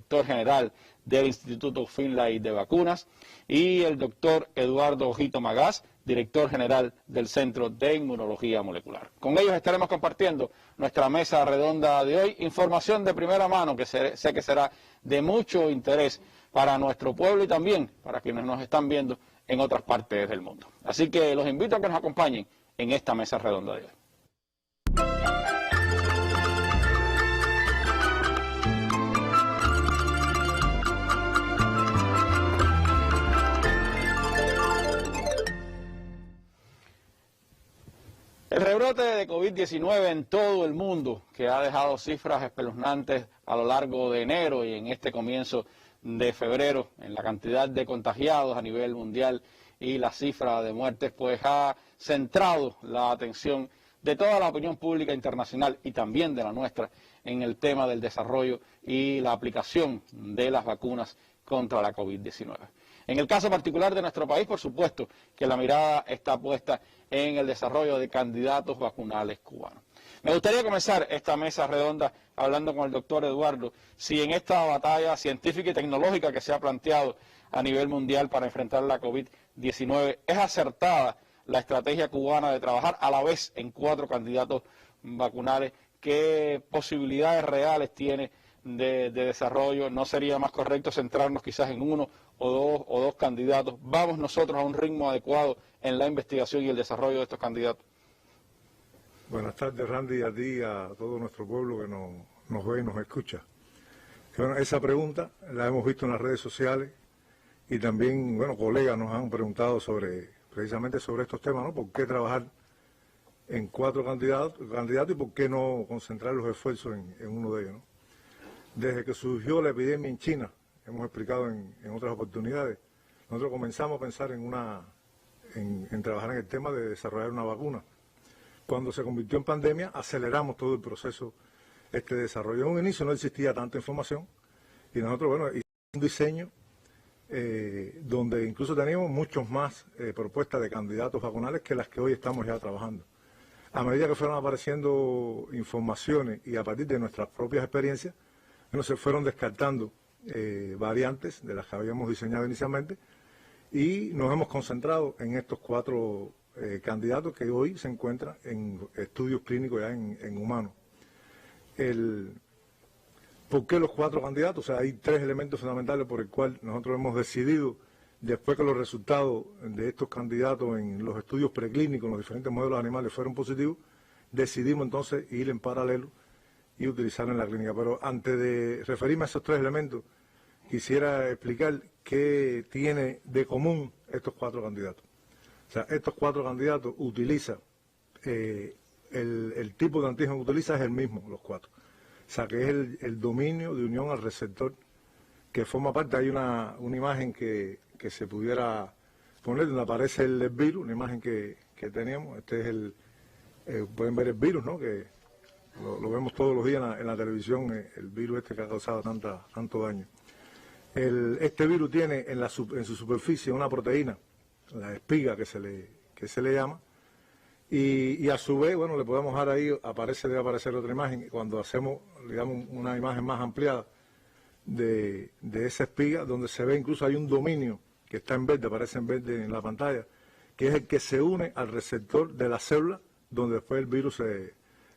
director general del Instituto Finlay de Vacunas, y el doctor Eduardo Ojito Magás, director general del Centro de Inmunología Molecular. Con ellos estaremos compartiendo nuestra mesa redonda de hoy, información de primera mano que sé que será de mucho interés para nuestro pueblo y también para quienes nos están viendo en otras partes del mundo. Así que los invito a que nos acompañen en esta mesa redonda de hoy. El rebrote de COVID-19 en todo el mundo, que ha dejado cifras espeluznantes a lo largo de enero y en este comienzo de febrero, en la cantidad de contagiados a nivel mundial y la cifra de muertes, pues ha centrado la atención de toda la opinión pública internacional y también de la nuestra en el tema del desarrollo y la aplicación de las vacunas contra la COVID-19. En el caso particular de nuestro país, por supuesto que la mirada está puesta en el desarrollo de candidatos vacunales cubanos. Me gustaría comenzar esta mesa redonda hablando con el doctor Eduardo, si en esta batalla científica y tecnológica que se ha planteado a nivel mundial para enfrentar la COVID-19, es acertada la estrategia cubana de trabajar a la vez en 4 candidatos vacunales. ¿Qué posibilidades reales tiene de desarrollo? ¿No sería más correcto centrarnos quizás en uno o dos candidatos? ¿Vamos nosotros a un ritmo adecuado en la investigación y el desarrollo de estos candidatos? Buenas tardes, Randy, a ti y a todo nuestro pueblo que nos ve y nos escucha. Bueno, esa pregunta la hemos visto en las redes sociales y también, bueno, colegas nos han preguntado precisamente sobre estos temas, ¿no? ¿Por qué trabajar en 4 candidatos y por qué no concentrar los esfuerzos en uno de ellos, ¿no? Desde que surgió la epidemia en China, hemos explicado en otras oportunidades, nosotros comenzamos a pensar en trabajar en el tema de desarrollar una vacuna. Cuando se convirtió en pandemia, aceleramos todo el proceso de desarrollo. En un inicio no existía tanta información y nosotros, bueno, hicimos un diseño donde incluso teníamos muchos más propuestas de candidatos vacunales que las que hoy estamos ya trabajando. A medida que fueron apareciendo informaciones y a partir de nuestras propias experiencias, bueno, se fueron descartando variantes de las que habíamos diseñado inicialmente y nos hemos concentrado en estos 4 candidatos que hoy se encuentran en estudios clínicos ya en humanos. ¿Por qué los 4 candidatos? O sea, hay 3 elementos fundamentales por el cual nosotros hemos decidido, después que los resultados de estos candidatos en los estudios preclínicos, en los diferentes modelos animales fueron positivos, decidimos entonces ir en paralelo y utilizarlo en la clínica. Pero antes de referirme a esos 3 elementos, quisiera explicar qué tiene de común estos 4 candidatos. O sea, estos 4 candidatos utilizan, el tipo de antígeno que utiliza es el mismo, los 4. O sea, que es el dominio de unión al receptor, que forma parte, hay una imagen que se pudiera poner, donde aparece el virus, una imagen que teníamos, este es pueden ver el virus, ¿no? Que lo vemos todos los días en la televisión, el virus que ha causado tanto daño. Este virus tiene en su superficie una proteína, la espiga que se le llama, y a su vez, bueno, le podemos dar ahí, debe aparecer otra imagen, cuando hacemos, digamos, una imagen más ampliada de esa espiga, donde se ve incluso hay un dominio que está en verde, aparece en verde en la pantalla, que es el que se une al receptor de la célula, donde después el virus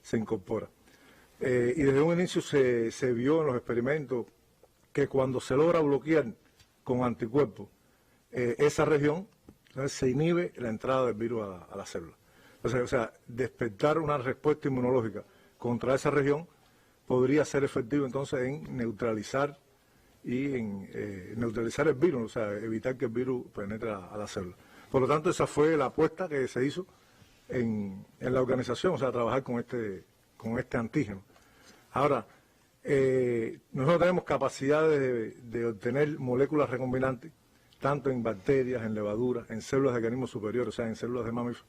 se incorpora. Y desde un inicio se vio en los experimentos que cuando se logra bloquear con anticuerpos esa región, entonces se inhibe la entrada del virus a la célula. O sea, despertar una respuesta inmunológica contra esa región podría ser efectivo entonces en neutralizar neutralizar el virus, o sea, evitar que el virus penetre a la célula. Por lo tanto, esa fue la apuesta que se hizo en la organización, o sea, trabajar con este antígeno. Ahora, nosotros tenemos capacidades de obtener moléculas recombinantes, tanto en bacterias, en levaduras, en células de organismos superiores, o sea, en células de mamíferos.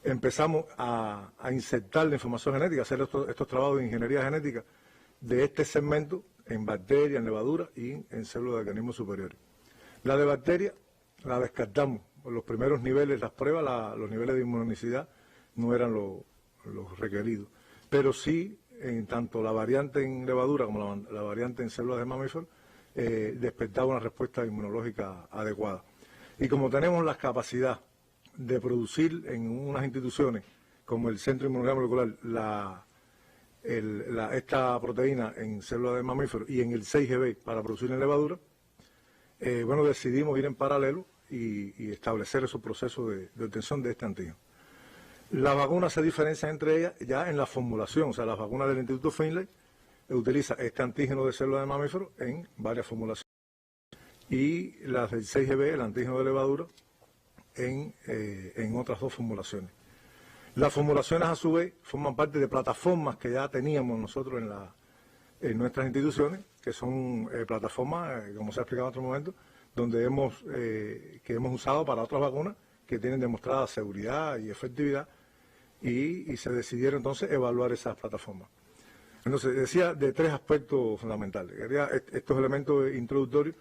Empezamos a insertar la información genética, hacer estos trabajos de ingeniería genética de este segmento en bacterias, en levaduras y en células de organismos superiores. La de bacterias la descartamos. Por los primeros niveles, las pruebas, los niveles de inmunogenicidad no eran los requeridos. Pero sí en tanto la variante en levadura como la variante en células de mamíferos, despertaba una respuesta inmunológica adecuada. Y como tenemos la capacidad de producir en unas instituciones como el Centro de Inmunología Molecular esta proteína en células de mamíferos y en el 6GB para producir en levadura, bueno, decidimos ir en paralelo y establecer esos procesos de obtención de este antígeno. Las vacunas se diferencian entre ellas ya en la formulación, o sea, las vacunas del Instituto Finlay utiliza este antígeno de células de mamíferos en varias formulaciones y las del 6GB, el antígeno de levadura, en otras dos formulaciones. Las formulaciones, a su vez, forman parte de plataformas que ya teníamos nosotros en nuestras instituciones, que son plataformas, como se ha explicado en otro momento, donde que hemos usado para otras vacunas que tienen demostrada seguridad y efectividad, y se decidieron entonces evaluar esas plataformas. Entonces, decía de tres aspectos fundamentales. Quería estos elementos introductorios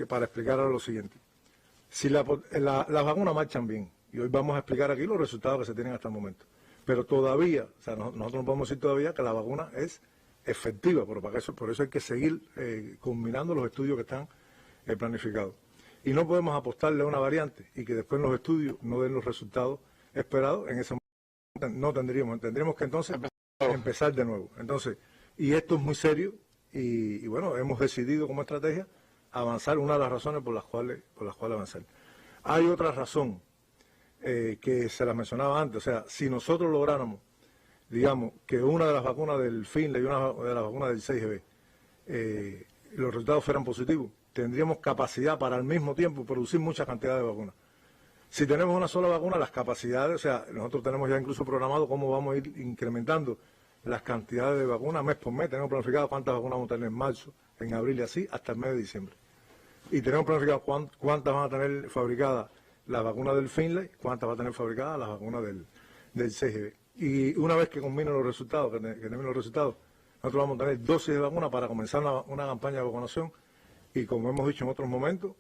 para explicar ahora lo siguiente. Si las vacunas marchan bien, y hoy vamos a explicar aquí los resultados que se tienen hasta el momento, pero todavía, o sea, nosotros no podemos decir todavía que la vacuna es efectiva, por eso hay que seguir combinando los estudios que están planificados. Y no podemos apostarle a una variante y que después los estudios no den los resultados esperados. En ese momento no tendríamos que entonces empezar de nuevo. Entonces, y esto es muy serio y bueno, hemos decidido como estrategia avanzar, una de las razones por las cuales avanzar. Hay otra razón que se la mencionaba antes, o sea, si nosotros lográramos, digamos, que una de las vacunas del Finlay y una de las vacunas del 6GB, los resultados fueran positivos, tendríamos capacidad para al mismo tiempo producir mucha cantidad de vacunas. Si tenemos una sola vacuna, las capacidades, o sea, nosotros tenemos ya incluso programado cómo vamos a ir incrementando las cantidades de vacunas mes por mes. Tenemos planificado cuántas vacunas vamos a tener en marzo, en abril y así, hasta el mes de diciembre. Y tenemos planificado cuántas van a tener fabricadas las vacunas del Finlay, cuántas van a tener fabricadas las vacunas del 6GB. Y una vez que combinen los resultados, que terminen los resultados, nosotros vamos a tener dosis de vacuna para comenzar una campaña de vacunación. Y como hemos dicho en otros momentos,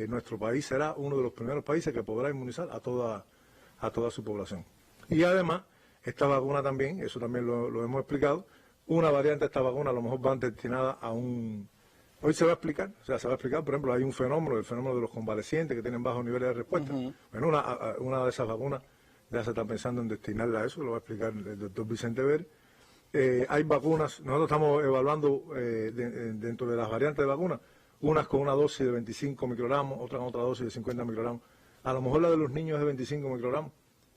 nuestro país será uno de los primeros países que podrá inmunizar a toda su población. Y además, esta vacuna también, eso también lo hemos explicado, una variante de esta vacuna a lo mejor va destinada a un... Hoy se va a explicar, por ejemplo, hay un fenómeno, el fenómeno de los convalecientes que tienen bajos niveles de respuesta. Bueno, una de esas vacunas ya se está pensando en destinarla a eso, lo va a explicar el doctor Vicente Ver. Hay vacunas, nosotros estamos evaluando dentro de las variantes de vacunas, unas con una dosis de 25 microgramos, otras con otra dosis de 50 microgramos. A lo mejor la de los niños es de 25 microgramos.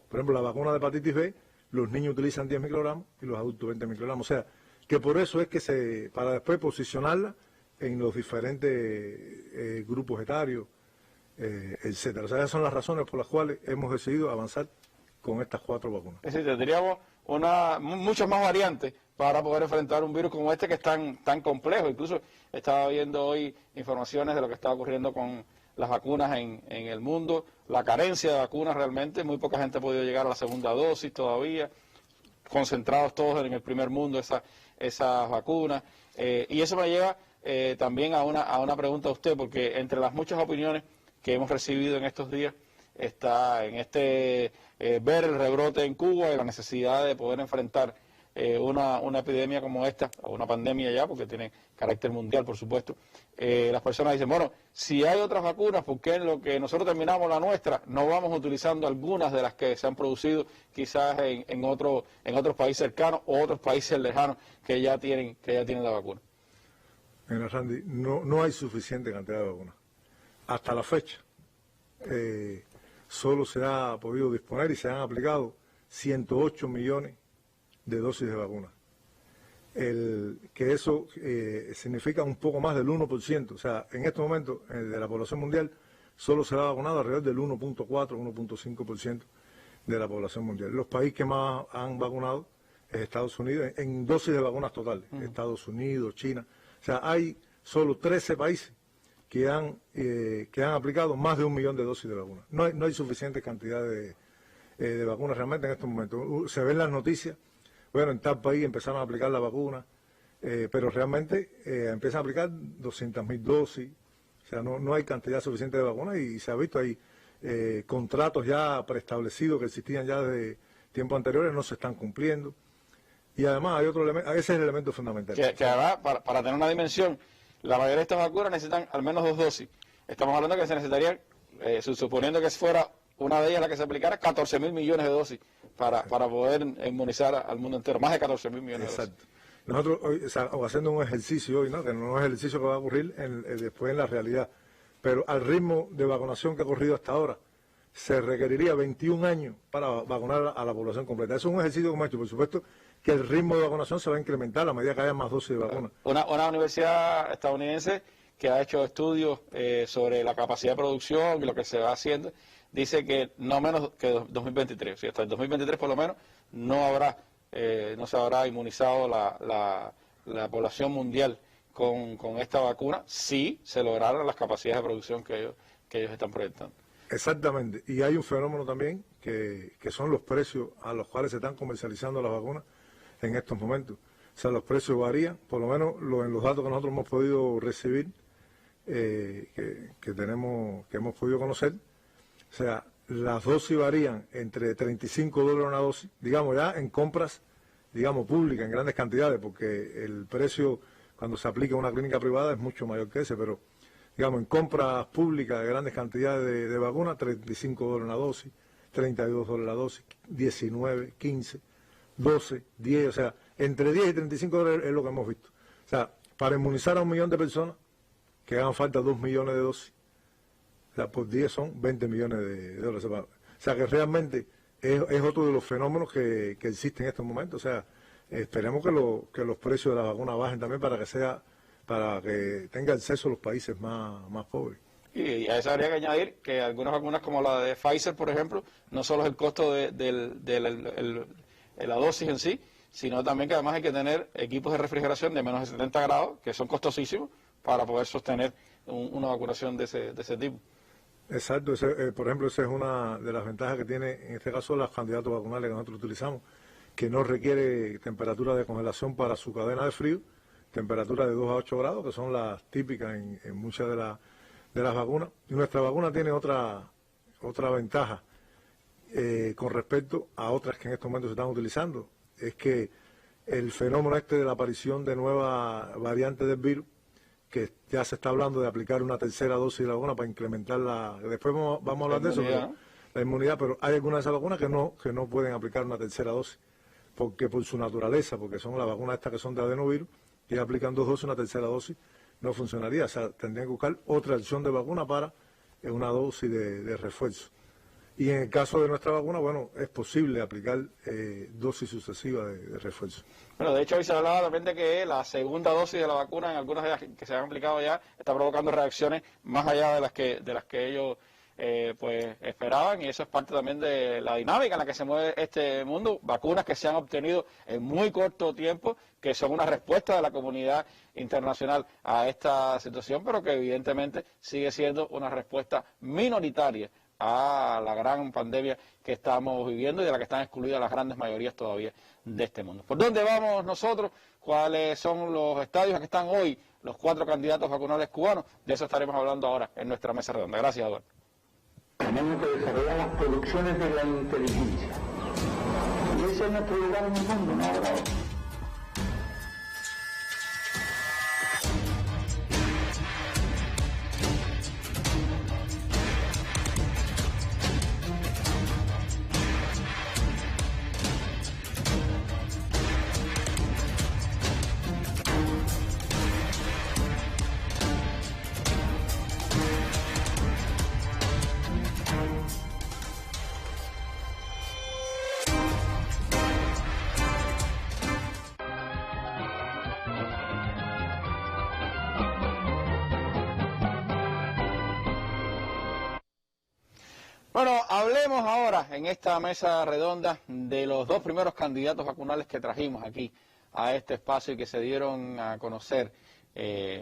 Por ejemplo, la vacuna de hepatitis B, los niños utilizan 10 microgramos y los adultos 20 microgramos. O sea, que por eso es que para después posicionarla en los diferentes grupos etarios, etcétera. O sea, esas son las razones por las cuales hemos decidido avanzar con estas 4 vacunas. Es decir, tendríamos muchas más variantes para poder enfrentar un virus como este que es tan complejo. Incluso estaba viendo hoy informaciones de lo que está ocurriendo con las vacunas en el mundo, la carencia de vacunas realmente, muy poca gente ha podido llegar a la segunda dosis todavía, concentrados todos en el primer mundo esas vacunas. Y eso me lleva también a una pregunta a usted, porque entre las muchas opiniones que hemos recibido en estos días, está en ver el rebrote en Cuba y la necesidad de poder enfrentar una epidemia como esta, o una pandemia ya, porque tiene carácter mundial, por supuesto. Las personas dicen, bueno, si hay otras vacunas, ¿por qué en lo que nosotros terminamos la nuestra no vamos utilizando algunas de las que se han producido quizás en otros países cercanos o otros países lejanos que ya tienen la vacuna? Mira, Randy, no hay suficiente cantidad de vacunas. Hasta la fecha, solo se ha podido disponer y se han aplicado 108 millones de dosis de vacuna. Que eso significa un poco más del 1%. O sea, en estos momentos, de la población mundial, solo se ha vacunado alrededor del 1.4, 1.5% de la población mundial. Los países que más han vacunado es Estados Unidos, en dosis de vacunas totales. Estados Unidos, China. O sea, hay solo 13 países que han aplicado más de 1 millón de dosis de vacunas. No hay suficiente cantidad de vacunas realmente en estos momentos. Se ven las noticias, bueno, en tal país empezaron a aplicar la vacuna, pero realmente empiezan a aplicar 200.000 dosis. O sea, no hay cantidad suficiente de vacunas y se ha visto ahí contratos ya preestablecidos que existían ya desde tiempos anteriores, no se están cumpliendo. Y además hay otro elemento, ese es el elemento fundamental. Que además, para tener una dimensión, la mayoría de estas vacunas necesitan al menos 2 dosis. Estamos hablando que se necesitarían, suponiendo que fuera una de ellas la que se aplicara, 14.000 millones de dosis para poder inmunizar al mundo entero, más de 14.000 millones de dosis. Exacto. Nosotros hoy, haciendo un ejercicio hoy, ¿no? Que no es el ejercicio que va a ocurrir después en la realidad, pero al ritmo de vacunación que ha ocurrido hasta ahora, se requeriría 21 años para vacunar a la población completa. Eso es un ejercicio que hemos hecho. Por supuesto que el ritmo de vacunación se va a incrementar a medida que haya más dosis de vacuna. Una universidad estadounidense que ha hecho estudios sobre la capacidad de producción y lo que se va haciendo, dice que no menos que 2023, o sea, hasta el 2023 por lo menos no se habrá inmunizado la población mundial con esta vacuna si se lograran las capacidades de producción que ellos están proyectando. Exactamente, y hay un fenómeno también que son los precios a los cuales se están comercializando las vacunas en estos momentos. O sea, los precios varían, por lo menos en los datos que nosotros hemos podido recibir, que hemos podido conocer. O sea, las dosis varían entre $35 una dosis, digamos ya en compras, digamos públicas, en grandes cantidades, porque el precio cuando se aplica en una clínica privada es mucho mayor que ese, pero digamos en compras públicas de grandes cantidades de vacunas, $35 una dosis, $32 la dosis, 19, 15, 12, 10, o sea, entre 10 y $35 es lo que hemos visto. O sea, para inmunizar a 1 millón de personas, que hagan falta 2 millones de dosis, o sea, por 10 son 20 millones de dólares. O sea, que realmente es otro de los fenómenos que existen en estos momentos. O sea, esperemos que los precios de la vacuna bajen también para que tenga acceso a los países más pobres. Y a eso habría que añadir que algunas vacunas como la de Pfizer, por ejemplo, no solo es el costo de la dosis en sí, sino también que además hay que tener equipos de refrigeración de menos de 70 grados, que son costosísimos, para poder sostener una vacunación de ese tipo. Exacto, por ejemplo, esa es una de las ventajas que tiene, en este caso, los candidatos vacunales que nosotros utilizamos, que no requiere temperatura de congelación para su cadena de frío, temperatura de 2 a 8 grados, que son las típicas en muchas de las vacunas. Y nuestra vacuna tiene otra ventaja con respecto a otras que en estos momentos se están utilizando, es que el fenómeno de la aparición de nuevas variantes del virus, que ya se está hablando de aplicar una tercera dosis de la vacuna para incrementar después vamos a hablar de eso, pero, la inmunidad, pero hay algunas de esas vacunas que no pueden aplicar una tercera dosis, porque por su naturaleza, porque son las vacunas estas que son de adenovirus, y aplican 2 dosis, una tercera dosis no funcionaría, o sea, tendrían que buscar otra opción de vacuna para una dosis de refuerzo. Y en el caso de nuestra vacuna, bueno, es posible aplicar dosis sucesivas de refuerzo. Bueno, de hecho hoy se hablaba también de que la segunda dosis de la vacuna en algunas de las que se han aplicado ya está provocando reacciones más allá de las que ellos pues esperaban, y eso es parte también de la dinámica en la que se mueve este mundo. Vacunas que se han obtenido en muy corto tiempo, que son una respuesta de la comunidad internacional a esta situación, pero que evidentemente sigue siendo una respuesta minoritaria a la gran pandemia que estamos viviendo y de la que están excluidas las grandes mayorías todavía de este mundo. ¿Por dónde vamos nosotros? ¿Cuáles son los estadios a que están hoy los 4 candidatos vacunales cubanos? De eso estaremos hablando ahora en nuestra mesa redonda. Gracias, Eduardo. Tenemos que desarrollar las producciones de la inteligencia. Y ese es nuestro lugar en el mundo, ¿no? Ahora, Bueno, hablemos ahora en esta mesa redonda de los 2 primeros candidatos vacunales que trajimos aquí a este espacio y que se dieron a conocer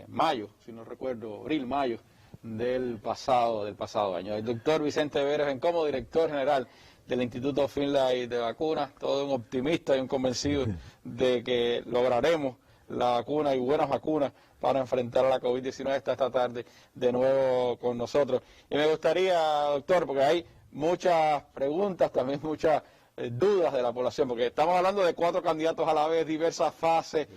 mayo, si no recuerdo, abril-mayo del pasado año. El doctor Vicente Pérez Bencomo, director general del Instituto Finlay de Vacunas, todo un optimista y un convencido de que lograremos la vacuna y buenas vacunas para enfrentar a la COVID-19, está esta tarde de nuevo con nosotros. Y me gustaría, doctor, porque hay muchas preguntas, también muchas dudas de la población, porque estamos hablando de 4 candidatos a la vez, diversas fases.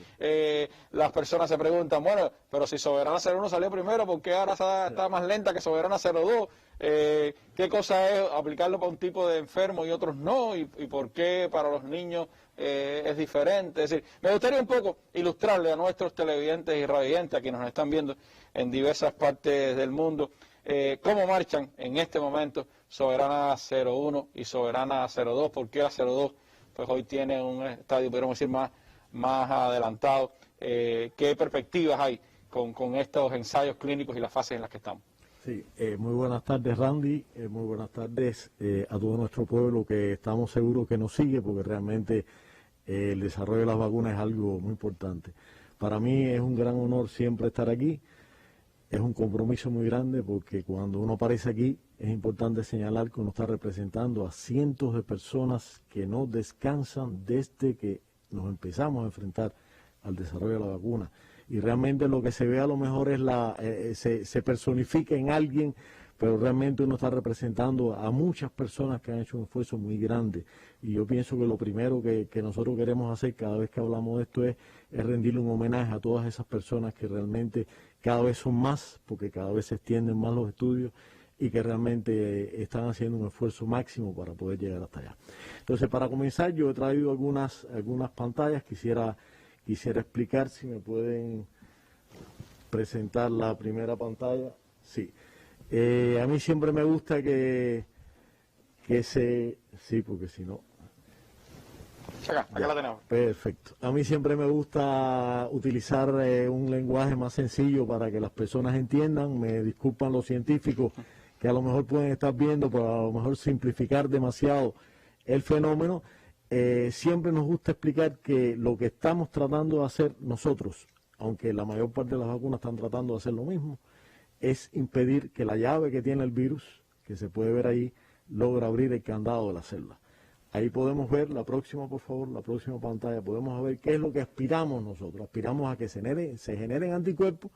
Las personas se preguntan, bueno, pero si Soberana 01 salió primero, ¿por qué ahora está más lenta que Soberana 02? ¿Qué cosa es aplicarlo para un tipo de enfermo y otros no? ¿Y por qué para los niños es diferente? Es decir, me gustaría un poco ilustrarle a nuestros televidentes y radiovidentes, a quienes nos están viendo en diversas partes del mundo, cómo marchan en este momento Soberana 01 y Soberana 02, porque la 02 pues hoy tiene un estadio, podríamos decir, más adelantado. ¿Qué perspectivas hay con estos ensayos clínicos y las fases en las que estamos? Sí, muy buenas tardes, Randy, muy buenas tardes a todo nuestro pueblo, que estamos seguros que nos sigue, porque realmente el desarrollo de las vacunas es algo muy importante. Para mí es un gran honor siempre estar aquí. Es un compromiso muy grande, porque cuando uno aparece aquí es importante señalar que uno está representando a cientos de personas que no descansan desde que nos empezamos a enfrentar al desarrollo de la vacuna. Y realmente lo que se ve a lo mejor es se personifica en alguien, pero realmente uno está representando a muchas personas que han hecho un esfuerzo muy grande. Y yo pienso que lo primero que nosotros queremos hacer cada vez que hablamos de esto es rendirle un homenaje a todas esas personas que realmente cada vez son más, porque cada vez se extienden más los estudios, y que realmente están haciendo un esfuerzo máximo para poder llegar hasta allá. Entonces, para comenzar, yo he traído algunas pantallas. Quisiera explicar, si me pueden presentar la primera pantalla. Sí. A mí siempre me gusta sí, porque si no... Acá la tenemos. Perfecto. A mí siempre me gusta utilizar un lenguaje más sencillo para que las personas entiendan. Me disculpan los científicos que a lo mejor pueden estar viendo, pero a lo mejor simplificar demasiado el fenómeno. Siempre nos gusta explicar que lo que estamos tratando de hacer nosotros, aunque la mayor parte de las vacunas están tratando de hacer lo mismo, es impedir que la llave que tiene el virus, que se puede ver ahí, logra abrir el candado de la célula. Ahí podemos ver, la próxima, por favor, la próxima pantalla, podemos ver qué es lo que aspiramos nosotros. Aspiramos a que se generen anticuerpos,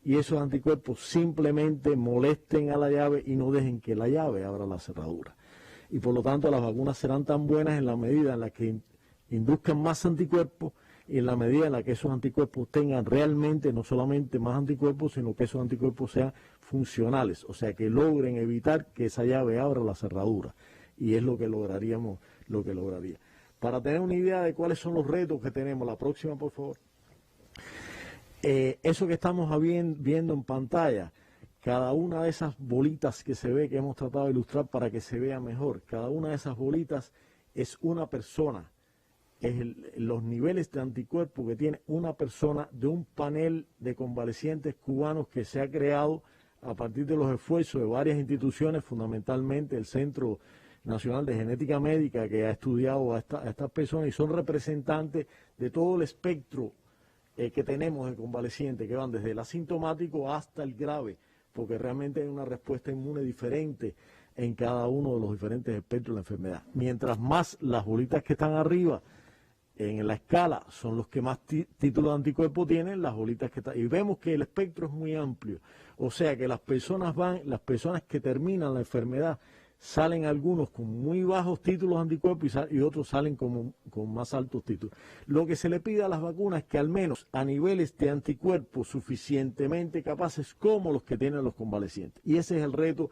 y esos anticuerpos simplemente molesten a la llave y no dejen que la llave abra la cerradura. Y por lo tanto las vacunas serán tan buenas en la medida en la que induzcan más anticuerpos, y en la medida en la que esos anticuerpos tengan realmente no solamente más anticuerpos, sino que esos anticuerpos sean funcionales, o sea, que logren evitar que esa llave abra la cerradura. Y es lo que lograría. Para tener una idea de cuáles son los retos que tenemos, la próxima, por favor. Eso que estamos viendo en pantalla, cada una de esas bolitas que se ve, que hemos tratado de ilustrar para que se vea mejor, cada una de esas bolitas es una persona, es los niveles de anticuerpos que tiene una persona de un panel de convalecientes cubanos que se ha creado a partir de los esfuerzos de varias instituciones, fundamentalmente el Centro Nacional de Genética Médica, que ha estudiado a estas personas, y son representantes de todo el espectro que tenemos en convalecientes, que van desde el asintomático hasta el grave, porque realmente hay una respuesta inmune diferente en cada uno de los diferentes espectros de la enfermedad. Mientras más las bolitas que están arriba en la escala son los que más títulos de anticuerpos tienen, las bolitas que están, y vemos que el espectro es muy amplio, o sea que las personas que terminan la enfermedad, salen algunos con muy bajos títulos de anticuerpos y otros salen con más altos títulos. Lo que se le pide a las vacunas es que al menos a niveles de anticuerpos suficientemente capaces como los que tienen los convalecientes. Y ese es el reto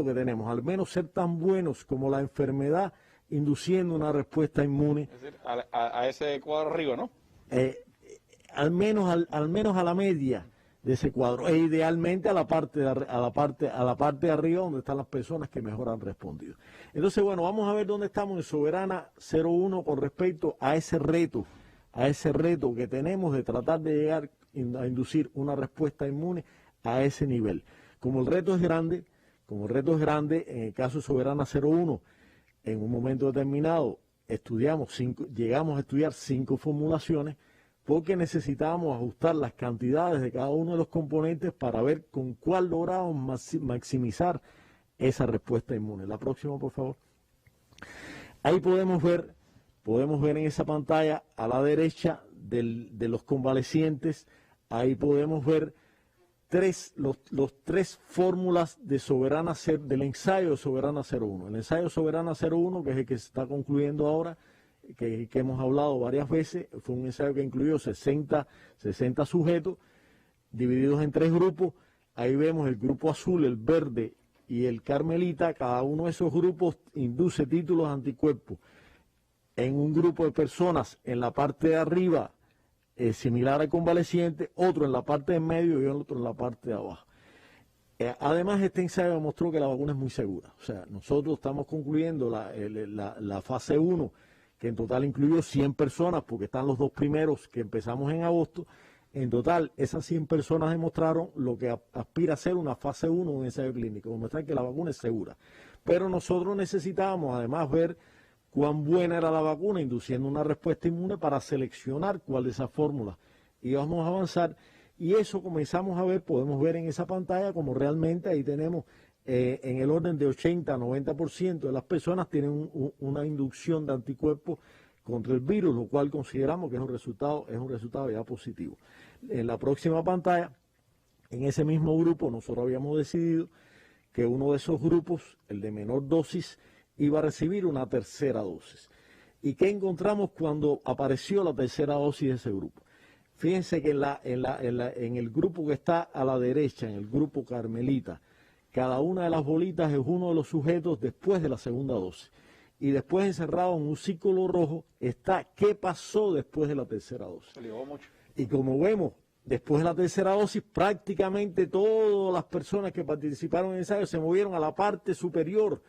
que tenemos, al menos ser tan buenos como la enfermedad, induciendo una respuesta inmune. Es decir, a ese cuadro arriba, ¿no? Al menos a la media de ese cuadro, e idealmente a la parte de arriba, donde están las personas que mejor han respondido. Entonces, bueno, vamos a ver dónde estamos en Soberana 01 con respecto a ese reto que tenemos de tratar de llegar a inducir una respuesta inmune a ese nivel. Como el reto es grande, en el caso de Soberana 01, en un momento determinado llegamos a estudiar 5 formulaciones, porque necesitábamos ajustar las cantidades de cada uno de los componentes para ver con cuál logramos maximizar esa respuesta inmune. La próxima, por favor. Ahí podemos ver en esa pantalla a la derecha de los convalecientes, ahí podemos ver tres fórmulas de Soberana del ensayo de Soberana 01. El ensayo Soberana 01, que es el que se está concluyendo ahora, que hemos hablado varias veces, fue un ensayo que incluyó 60 sujetos divididos en 3 grupos. Ahí vemos el grupo azul, el verde y el carmelita. Cada uno de esos grupos induce títulos anticuerpos en un grupo de personas en la parte de arriba, similar al convaleciente, otro en la parte de medio y otro en la parte de abajo. Además, este ensayo demostró que la vacuna es muy segura. O sea, nosotros estamos concluyendo la fase 1, que en total incluyó 100 personas, porque están los 2 primeros que empezamos en agosto. En total, esas 100 personas demostraron lo que aspira a ser una fase 1 de un ensayo clínico, demostrar que la vacuna es segura. Pero nosotros necesitábamos además ver cuán buena era la vacuna, induciendo una respuesta inmune para seleccionar cuál de esas fórmulas íbamos a avanzar. Y eso comenzamos a ver, podemos ver en esa pantalla como realmente ahí tenemos en el orden de 80-90% de las personas tienen una inducción de anticuerpos contra el virus, lo cual consideramos que es un resultado ya positivo. En la próxima pantalla, en ese mismo grupo, nosotros habíamos decidido que uno de esos grupos, el de menor dosis, iba a recibir una tercera dosis. ¿Y qué encontramos cuando apareció la tercera dosis de ese grupo? Fíjense que en el grupo que está a la derecha, en el grupo carmelita, cada una de las bolitas es uno de los sujetos después de la segunda dosis. Y después, encerrado en un círculo rojo, está qué pasó después de la tercera dosis. Se ligó mucho. Y como vemos, después de la tercera dosis, prácticamente todas las personas que participaron en el ensayo se movieron a la parte superior,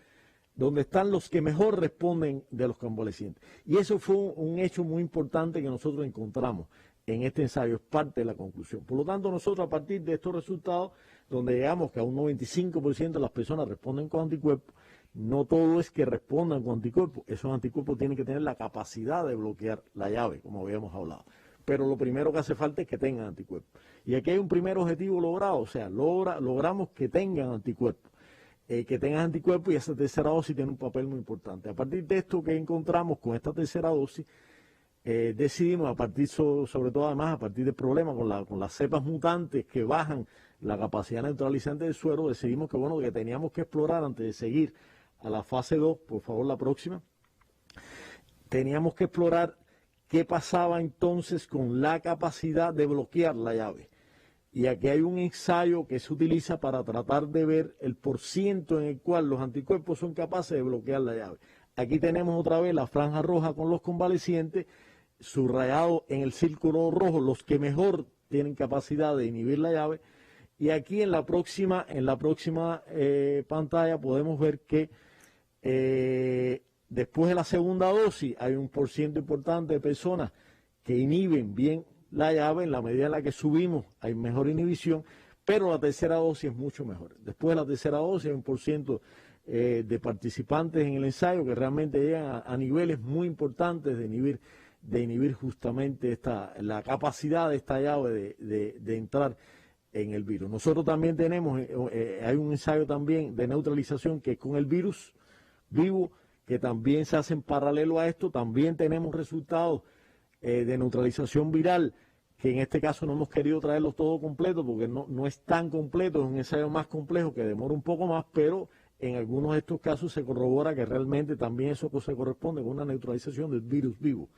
donde están los que mejor responden de los convalecientes. Y eso fue un hecho muy importante que nosotros encontramos en este ensayo, es parte de la conclusión. Por lo tanto, nosotros a partir de estos resultados, donde llegamos que a un 95% de las personas responden con anticuerpos, no todo es que respondan con anticuerpos, esos anticuerpos tienen que tener la capacidad de bloquear la llave, como habíamos hablado. Pero lo primero que hace falta es que tengan anticuerpos. Y aquí hay un primer objetivo logrado, o sea, logramos que tengan anticuerpos. Y esa tercera dosis tiene un papel muy importante. A partir de esto que encontramos con esta tercera dosis, decidimos, a partir sobre todo además, a partir del problema con las cepas mutantes que bajan la capacidad neutralizante del suero, decidimos que teníamos que explorar antes de seguir a la fase 2, por favor la próxima, teníamos que explorar qué pasaba entonces con la capacidad de bloquear la llave. Y aquí hay un ensayo que se utiliza para tratar de ver el porciento en el cual los anticuerpos son capaces de bloquear la llave. Aquí tenemos otra vez la franja roja con los convalecientes, subrayado en el círculo rojo los que mejor tienen capacidad de inhibir la llave. Y aquí en la próxima pantalla podemos ver que después de la segunda dosis hay un porciento importante de personas que inhiben bien la llave. En la medida en la que subimos hay mejor inhibición, pero la tercera dosis es mucho mejor. Después de la tercera dosis hay un porciento de participantes en el ensayo que realmente llegan a niveles muy importantes de inhibir justamente la capacidad de esta llave de entrar en el virus. Nosotros también tenemos, hay un ensayo también de neutralización que es con el virus vivo, que también se hace en paralelo a esto. También tenemos resultados de neutralización viral, que en este caso no hemos querido traerlos todo completo porque no es tan completo, es un ensayo más complejo que demora un poco más, pero en algunos de estos casos se corrobora que realmente también eso se corresponde con una neutralización del virus vivo,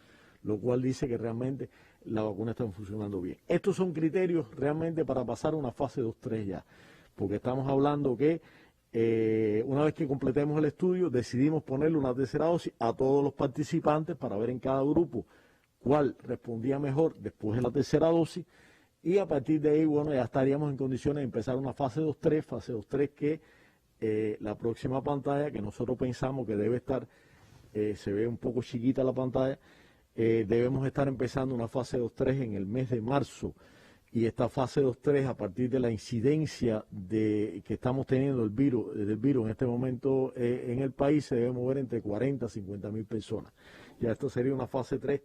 lo cual dice que realmente la vacuna está funcionando bien. Estos son criterios realmente para pasar a una fase 2-3 ya, porque estamos hablando que una vez que completemos el estudio, decidimos ponerle una tercera dosis a todos los participantes para ver en cada grupo cuál respondía mejor después de la tercera dosis, y a partir de ahí, ya estaríamos en condiciones de empezar una fase 2-3, que la próxima pantalla, que nosotros pensamos que debe estar, se ve un poco chiquita la pantalla, debemos estar empezando una fase 2-3 en el mes de marzo, y esta fase 2-3 a partir de la incidencia que estamos teniendo del virus en este momento en el país se debe mover entre 40 a 50 mil personas. Ya esto sería una fase 3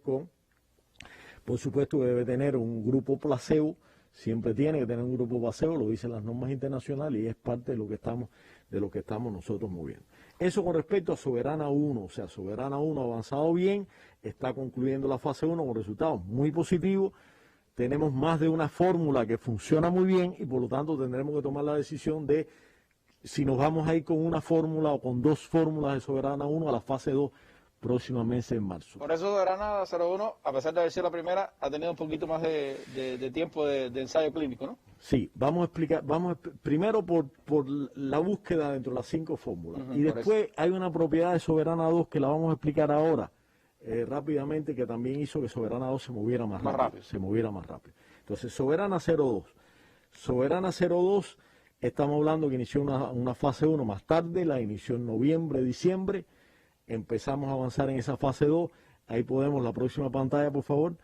por supuesto que debe tener un grupo placebo, siempre tiene que tener un grupo placebo, lo dicen las normas internacionales y es parte de lo que estamos nosotros moviendo. Eso con respecto a Soberana 1, o sea, Soberana 1 ha avanzado bien, está concluyendo la fase 1 con resultados muy positivos. tenemos más de una fórmula que funciona muy bien y por lo tanto tendremos que tomar la decisión de si nos vamos a ir con una fórmula o con dos fórmulas de Soberana 1 a la fase 2 próximamente en marzo. Por eso Soberana 01, a pesar de haber sido la primera, ha tenido un poquito más de tiempo de ensayo clínico, ¿no? Sí, vamos a explicar, primero por la búsqueda dentro de las 5 fórmulas y después hay una propiedad de Soberana 2 que la vamos a explicar ahora rápidamente, que también hizo que Soberana 2 se moviera más rápido. Se moviera más rápido. Entonces, Soberana 02. Soberana 02, estamos hablando que inició una fase 1 más tarde, la inició en noviembre, diciembre. Empezamos a avanzar en esa fase 2. Ahí podemos, la próxima pantalla, por favor.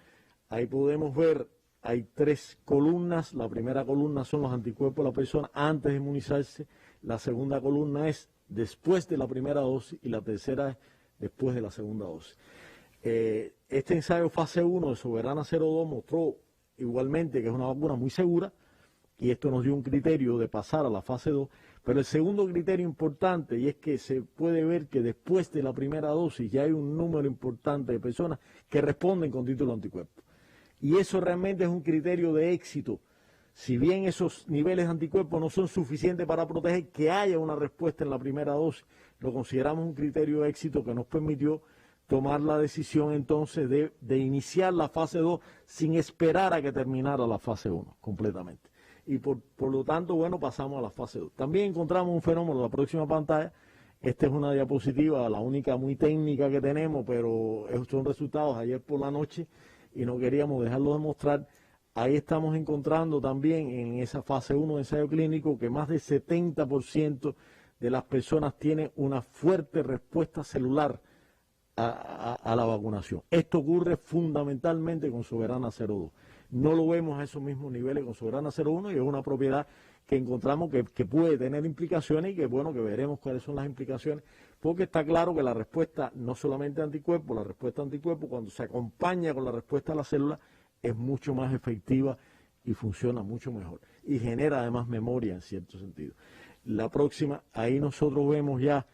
Ahí podemos ver, hay 3 columnas. La primera columna son los anticuerpos de la persona antes de inmunizarse. La segunda columna es después de la primera dosis y la tercera es después de la segunda dosis. Este ensayo fase 1 de Soberana 02 mostró igualmente que es una vacuna muy segura y esto nos dio un criterio de pasar a la fase 2, pero el segundo criterio importante y es que se puede ver que después de la primera dosis ya hay un número importante de personas que responden con título anticuerpo y eso realmente es un criterio de éxito. Si bien esos niveles de anticuerpos no son suficientes para proteger que haya una respuesta en la primera dosis, lo consideramos un criterio de éxito que nos permitió tomar la decisión entonces de iniciar la fase 2 sin esperar a que terminara la fase 1 completamente. Y por lo tanto, bueno, pasamos a la fase 2. También encontramos un fenómeno en la próxima pantalla. Esta es una diapositiva, la única muy técnica que tenemos, pero son resultados ayer por la noche y no queríamos dejarlo de mostrar. Ahí estamos encontrando también en esa fase 1 de ensayo clínico que más del 70% de las personas tienen una fuerte respuesta celular a la vacunación. Esto ocurre fundamentalmente con Soberana 02. No lo vemos a esos mismos niveles con Soberana 01 y es una propiedad que encontramos que puede tener implicaciones y que bueno, que veremos cuáles son las implicaciones, porque está claro que la respuesta no solamente anticuerpos, la respuesta anticuerpos cuando se acompaña con la respuesta a la célula es mucho más efectiva y funciona mucho mejor y genera además memoria en cierto sentido. La próxima, ahí nosotros vemos ya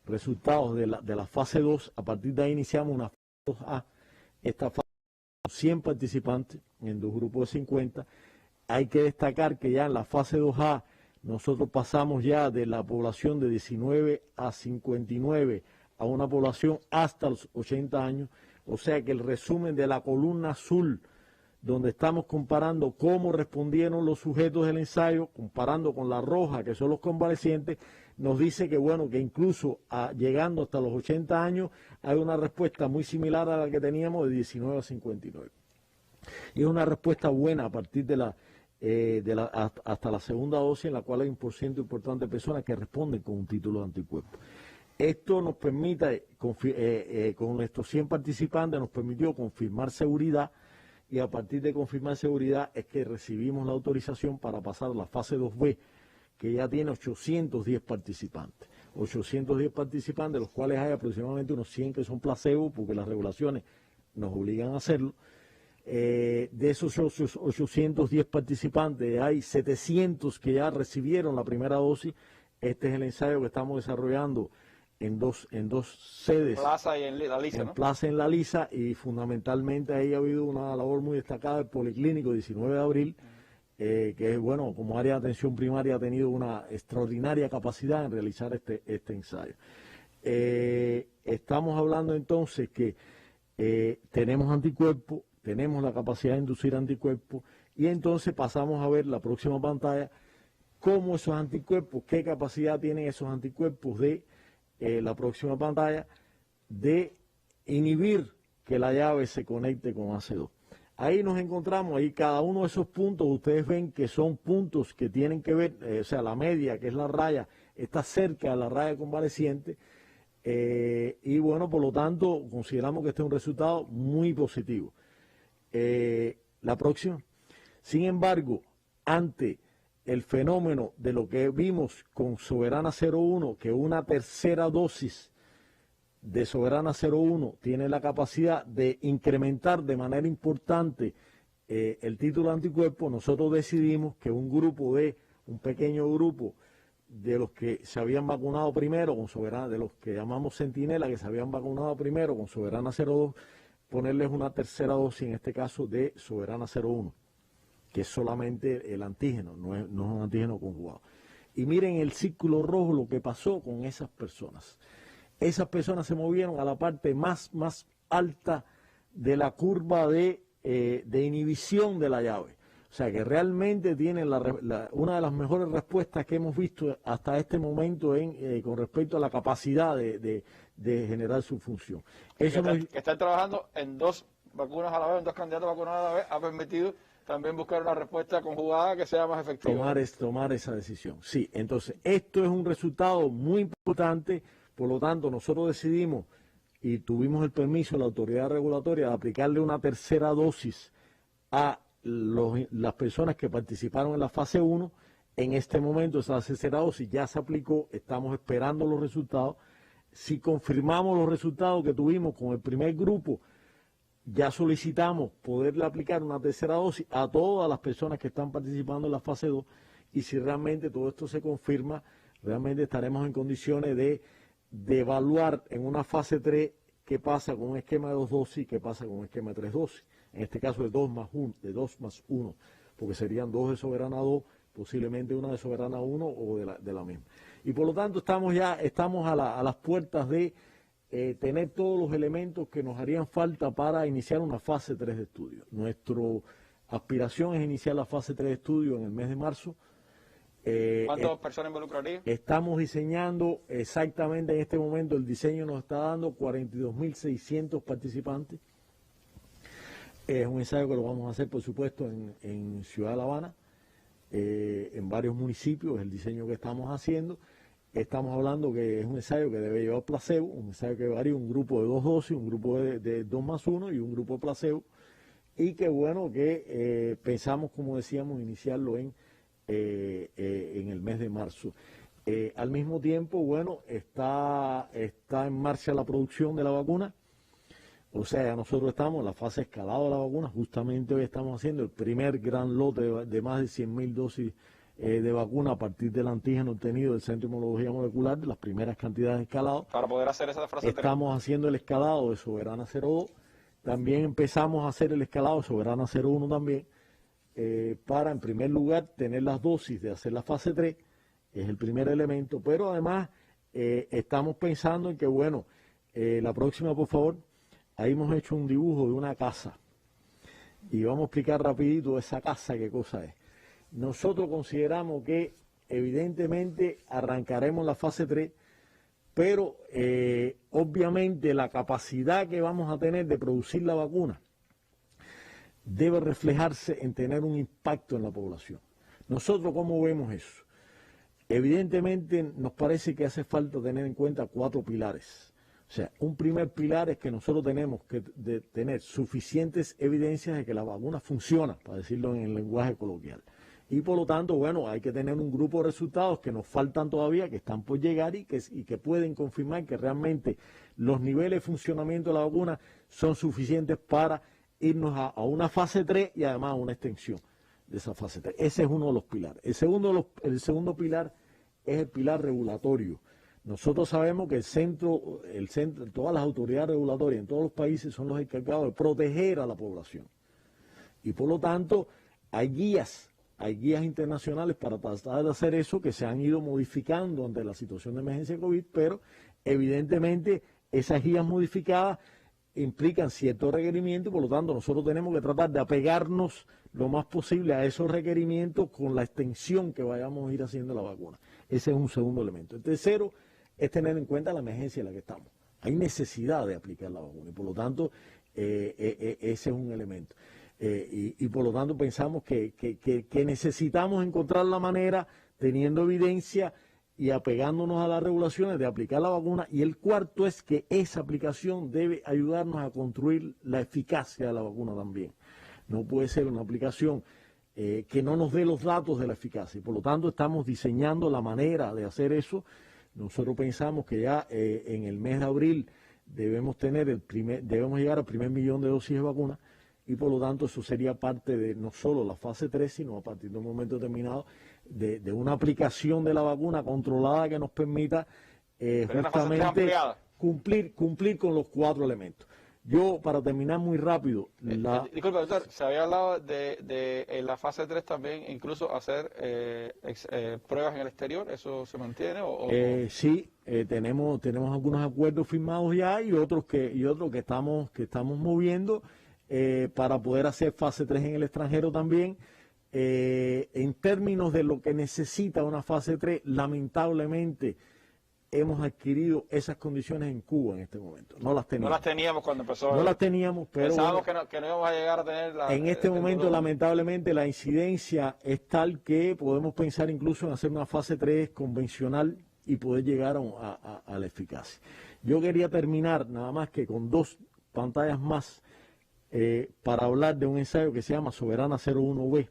resultados de la fase 2, a partir de ahí iniciamos una fase 2A, esta fase con 100 participantes en 2 grupos de 50, hay que destacar que ya en la fase 2A nosotros pasamos ya de la población de 19 a 59 a una población hasta los 80 años, o sea que el resumen de la columna azul, donde estamos comparando cómo respondieron los sujetos del ensayo, comparando con la roja, que son los convalecientes, nos dice que bueno, que incluso llegando hasta los 80 años hay una respuesta muy similar a la que teníamos de 19 a 59. Y es una respuesta buena a partir hasta la segunda dosis, en la cual hay un porcentaje importante de personas que responden con un título de anticuerpo. Esto nos permite, con estos 100 participantes, nos permitió confirmar seguridad y a partir de confirmar seguridad es que recibimos la autorización para pasar a la fase 2B, que ya tiene 810 participantes. 810 participantes, de los cuales hay aproximadamente unos 100 que son placebo, porque las regulaciones nos obligan a hacerlo. De esos 810 participantes, hay 700 que ya recibieron la primera dosis. Este es el ensayo que estamos desarrollando en dos sedes. Plaza y en la Lisa, en ¿no? Plaza y en la Lisa, y fundamentalmente ahí ha habido una labor muy destacada del Policlínico 19 de abril, que bueno, como área de atención primaria ha tenido una extraordinaria capacidad en realizar este ensayo. Estamos hablando entonces que tenemos anticuerpos, tenemos la capacidad de inducir anticuerpos y entonces pasamos a ver la próxima pantalla cómo esos anticuerpos, qué capacidad tienen esos anticuerpos de la próxima pantalla de inhibir que la llave se conecte con AC2. Ahí nos encontramos, ahí cada uno de esos puntos, ustedes ven que son puntos que tienen que ver, o sea, la media, que es la raya, está cerca de la raya convaleciente, y bueno, por lo tanto, consideramos que este es un resultado muy positivo. La próxima. Sin embargo, ante el fenómeno de lo que vimos con Soberana 01, que una tercera dosis de Soberana 01 tiene la capacidad de incrementar de manera importante el título de anticuerpo, nosotros decidimos que un pequeño grupo de los que se habían vacunado primero con Soberana, de los que llamamos Centinela, que se habían vacunado primero con Soberana 02, ponerles una tercera dosis, en este caso de Soberana 01. que es solamente el antígeno, no es un antígeno conjugado. Y miren el círculo rojo lo que pasó con esas personas. Esas personas se movieron a la parte más alta de la curva de inhibición de la llave. O sea que realmente tienen una de las mejores respuestas que hemos visto hasta este momento con respecto a la capacidad de generar su función. Eso que están trabajando en 2 vacunas a la vez, en 2 candidatos a vacunas a la vez, ha permitido también buscar una respuesta conjugada que sea más efectiva. Tomar esa decisión. Sí, entonces esto es un resultado muy importante, por lo tanto nosotros decidimos y tuvimos el permiso de la autoridad regulatoria de aplicarle una tercera dosis a las personas que participaron en la fase 1. En este momento esa tercera dosis ya se aplicó, estamos esperando los resultados. Si confirmamos los resultados que tuvimos con el primer grupo, ya solicitamos poderle aplicar una tercera dosis a todas las personas que están participando en la fase 2, y si realmente todo esto se confirma, realmente estaremos en condiciones de evaluar en una fase 3 qué pasa con un esquema de 2 dosis y qué pasa con un esquema de 3 dosis. En este caso de 2 más 1, porque serían 2 de Soberana 2, posiblemente una de Soberana 1 o de la misma. Y por lo tanto estamos a las puertas de tener todos los elementos que nos harían falta para iniciar una fase 3 de estudio. Nuestra aspiración es iniciar la fase 3 de estudio en el mes de marzo. ¿Cuántas personas involucrarían? Estamos diseñando exactamente en este momento, el diseño nos está dando 42.600 participantes. Es un ensayo que lo vamos a hacer, por supuesto, en Ciudad de La Habana, en varios municipios, es el diseño que estamos haciendo. Estamos hablando que es un ensayo que debe llevar placebo, un ensayo que varía un grupo de 2 dosis, un grupo de 2 más 1 y un grupo de placebo. Y que bueno, que pensamos, como decíamos, iniciarlo en el mes de marzo. Al mismo tiempo, bueno, está en marcha la producción de la vacuna. O sea, nosotros estamos en la fase escalada de la vacuna. Justamente hoy estamos haciendo el primer gran lote de más de 100.000 dosis de vacuna a partir del antígeno obtenido del Centro de Inmunología Molecular, de las primeras cantidades de escalado. Para poder hacer esa fase 3. Estamos haciendo el escalado de Soberana 02. También empezamos a hacer el escalado de Soberana 01 también, para en primer lugar tener las dosis de hacer la fase 3, es el primer elemento, pero además estamos pensando en que, bueno, la próxima, por favor, ahí hemos hecho un dibujo de una casa y vamos a explicar rapidito esa casa qué cosa es. Nosotros consideramos que evidentemente arrancaremos la fase 3, pero obviamente la capacidad que vamos a tener de producir la vacuna debe reflejarse en tener un impacto en la población. Nosotros, ¿cómo vemos eso? Evidentemente nos parece que hace falta tener en cuenta 4 pilares. O sea, un primer pilar es que nosotros tenemos que tener suficientes evidencias de que la vacuna funciona, para decirlo en el lenguaje coloquial. Y por lo tanto, bueno, hay que tener un grupo de resultados que nos faltan todavía, que están por llegar y que pueden confirmar que realmente los niveles de funcionamiento de la vacuna son suficientes para irnos a una fase 3 y además a una extensión de esa fase 3. Ese es uno de los pilares. El segundo pilar es el pilar regulatorio. Nosotros sabemos que el centro, todas las autoridades regulatorias en todos los países son los encargados de proteger a la población. Y por lo tanto, hay guías internacionales para tratar de hacer eso, que se han ido modificando ante la situación de emergencia COVID, pero evidentemente esas guías modificadas implican ciertos requerimientos, por lo tanto nosotros tenemos que tratar de apegarnos lo más posible a esos requerimientos con la extensión que vayamos a ir haciendo la vacuna. Ese es un segundo elemento. El tercero es tener en cuenta la emergencia en la que estamos. Hay necesidad de aplicar la vacuna y por lo tanto ese es un elemento. Y por lo tanto pensamos que necesitamos encontrar la manera, teniendo evidencia y apegándonos a las regulaciones, de aplicar la vacuna. Y el cuarto es que esa aplicación debe ayudarnos a construir la eficacia de la vacuna también. No puede ser una aplicación que no nos dé los datos de la eficacia. Y por lo tanto estamos diseñando la manera de hacer eso. Nosotros pensamos que ya en el mes de abril debemos llegar al primer 1.000.000 de dosis de vacuna. Y por lo tanto eso sería parte de no solo la fase 3, sino a partir de un momento determinado de una aplicación de la vacuna controlada que nos permita justamente cumplir con los 4 elementos. Yo, para terminar muy rápido, disculpe, doctor, se había hablado de en la fase 3 también incluso hacer pruebas en el exterior, ¿eso se mantiene? Sí, tenemos algunos acuerdos firmados ya y otros que estamos moviendo para poder hacer fase 3 en el extranjero también. En términos de lo que necesita una fase 3, lamentablemente hemos adquirido esas condiciones en Cuba en este momento. No las teníamos. No las teníamos cuando empezó. No las teníamos, pero pensábamos que no íbamos a llegar a tenerla. En este momento, lamentablemente, la incidencia es tal que podemos pensar incluso en hacer una fase 3 convencional y poder llegar a la eficacia. Yo quería terminar nada más que con 2 pantallas más para hablar de un ensayo que se llama Soberana 01B,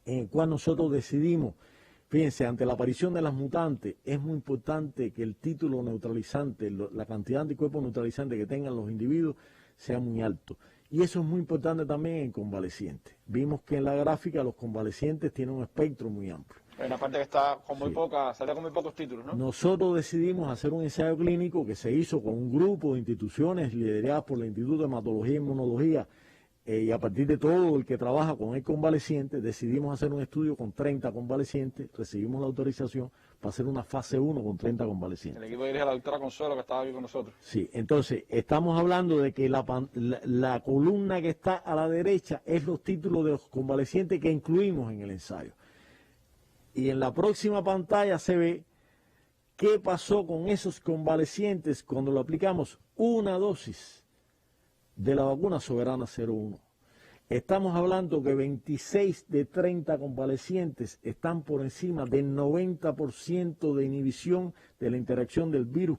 en el cual nosotros decidimos. Fíjense, ante la aparición de las mutantes, es muy importante que el título neutralizante, la cantidad de anticuerpos neutralizantes que tengan los individuos, sea muy alto. Y eso es muy importante también en convalecientes. Vimos que en la gráfica los convalecientes tienen un espectro muy amplio. Hay una parte que está con muy poca, sale con muy pocos títulos, ¿no? Nosotros decidimos hacer un ensayo clínico que se hizo con un grupo de instituciones lideradas por el Instituto de Hematología e Inmunología, y a partir de todo el que trabaja con el convaleciente, decidimos hacer un estudio con 30 convalecientes, recibimos la autorización para hacer una fase 1 con 30 convalecientes. El equipo dirige a la doctora Consuelo, que estaba aquí con nosotros. Sí, entonces estamos hablando de que la columna que está a la derecha es los títulos de los convalecientes que incluimos en el ensayo. Y en la próxima pantalla se ve qué pasó con esos convalecientes cuando lo aplicamos una dosis de la vacuna Soberana 01. Estamos hablando que 26 de 30 convalecientes están por encima del 90% de inhibición de la interacción del virus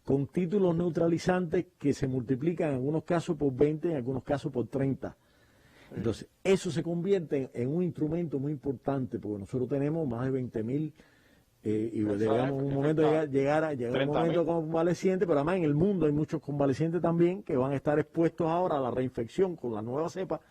con títulos neutralizantes que se multiplican en algunos casos por 20, en algunos casos por 30. Entonces, eso se convierte en un instrumento muy importante, porque nosotros tenemos más de 20.000 y debemos un momento llegar a un momento convaleciente, pero además en el mundo hay muchos convalecientes también que van a estar expuestos ahora a la reinfección con la nueva cepa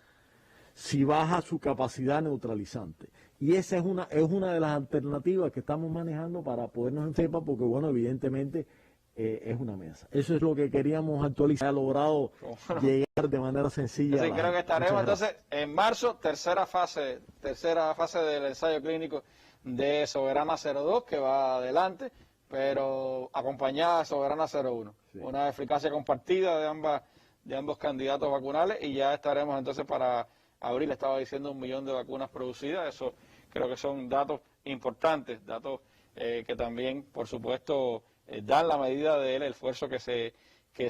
si baja su capacidad neutralizante. Y esa es una de las alternativas que estamos manejando para podernos enfermar, porque bueno, evidentemente es una amenaza. Eso es lo que queríamos actualizar, ha logrado llegar de manera sencilla. Sí, creo que estaremos entonces en marzo, tercera fase del ensayo clínico de Soberana 02, que va adelante, pero acompañada de Soberana 01. Sí. Una eficacia compartida de ambos candidatos vacunales, y ya estaremos entonces para abril, estaba diciendo 1 millón de vacunas producidas. Eso creo que son datos importantes, datos que también, por supuesto, dan la medida del esfuerzo que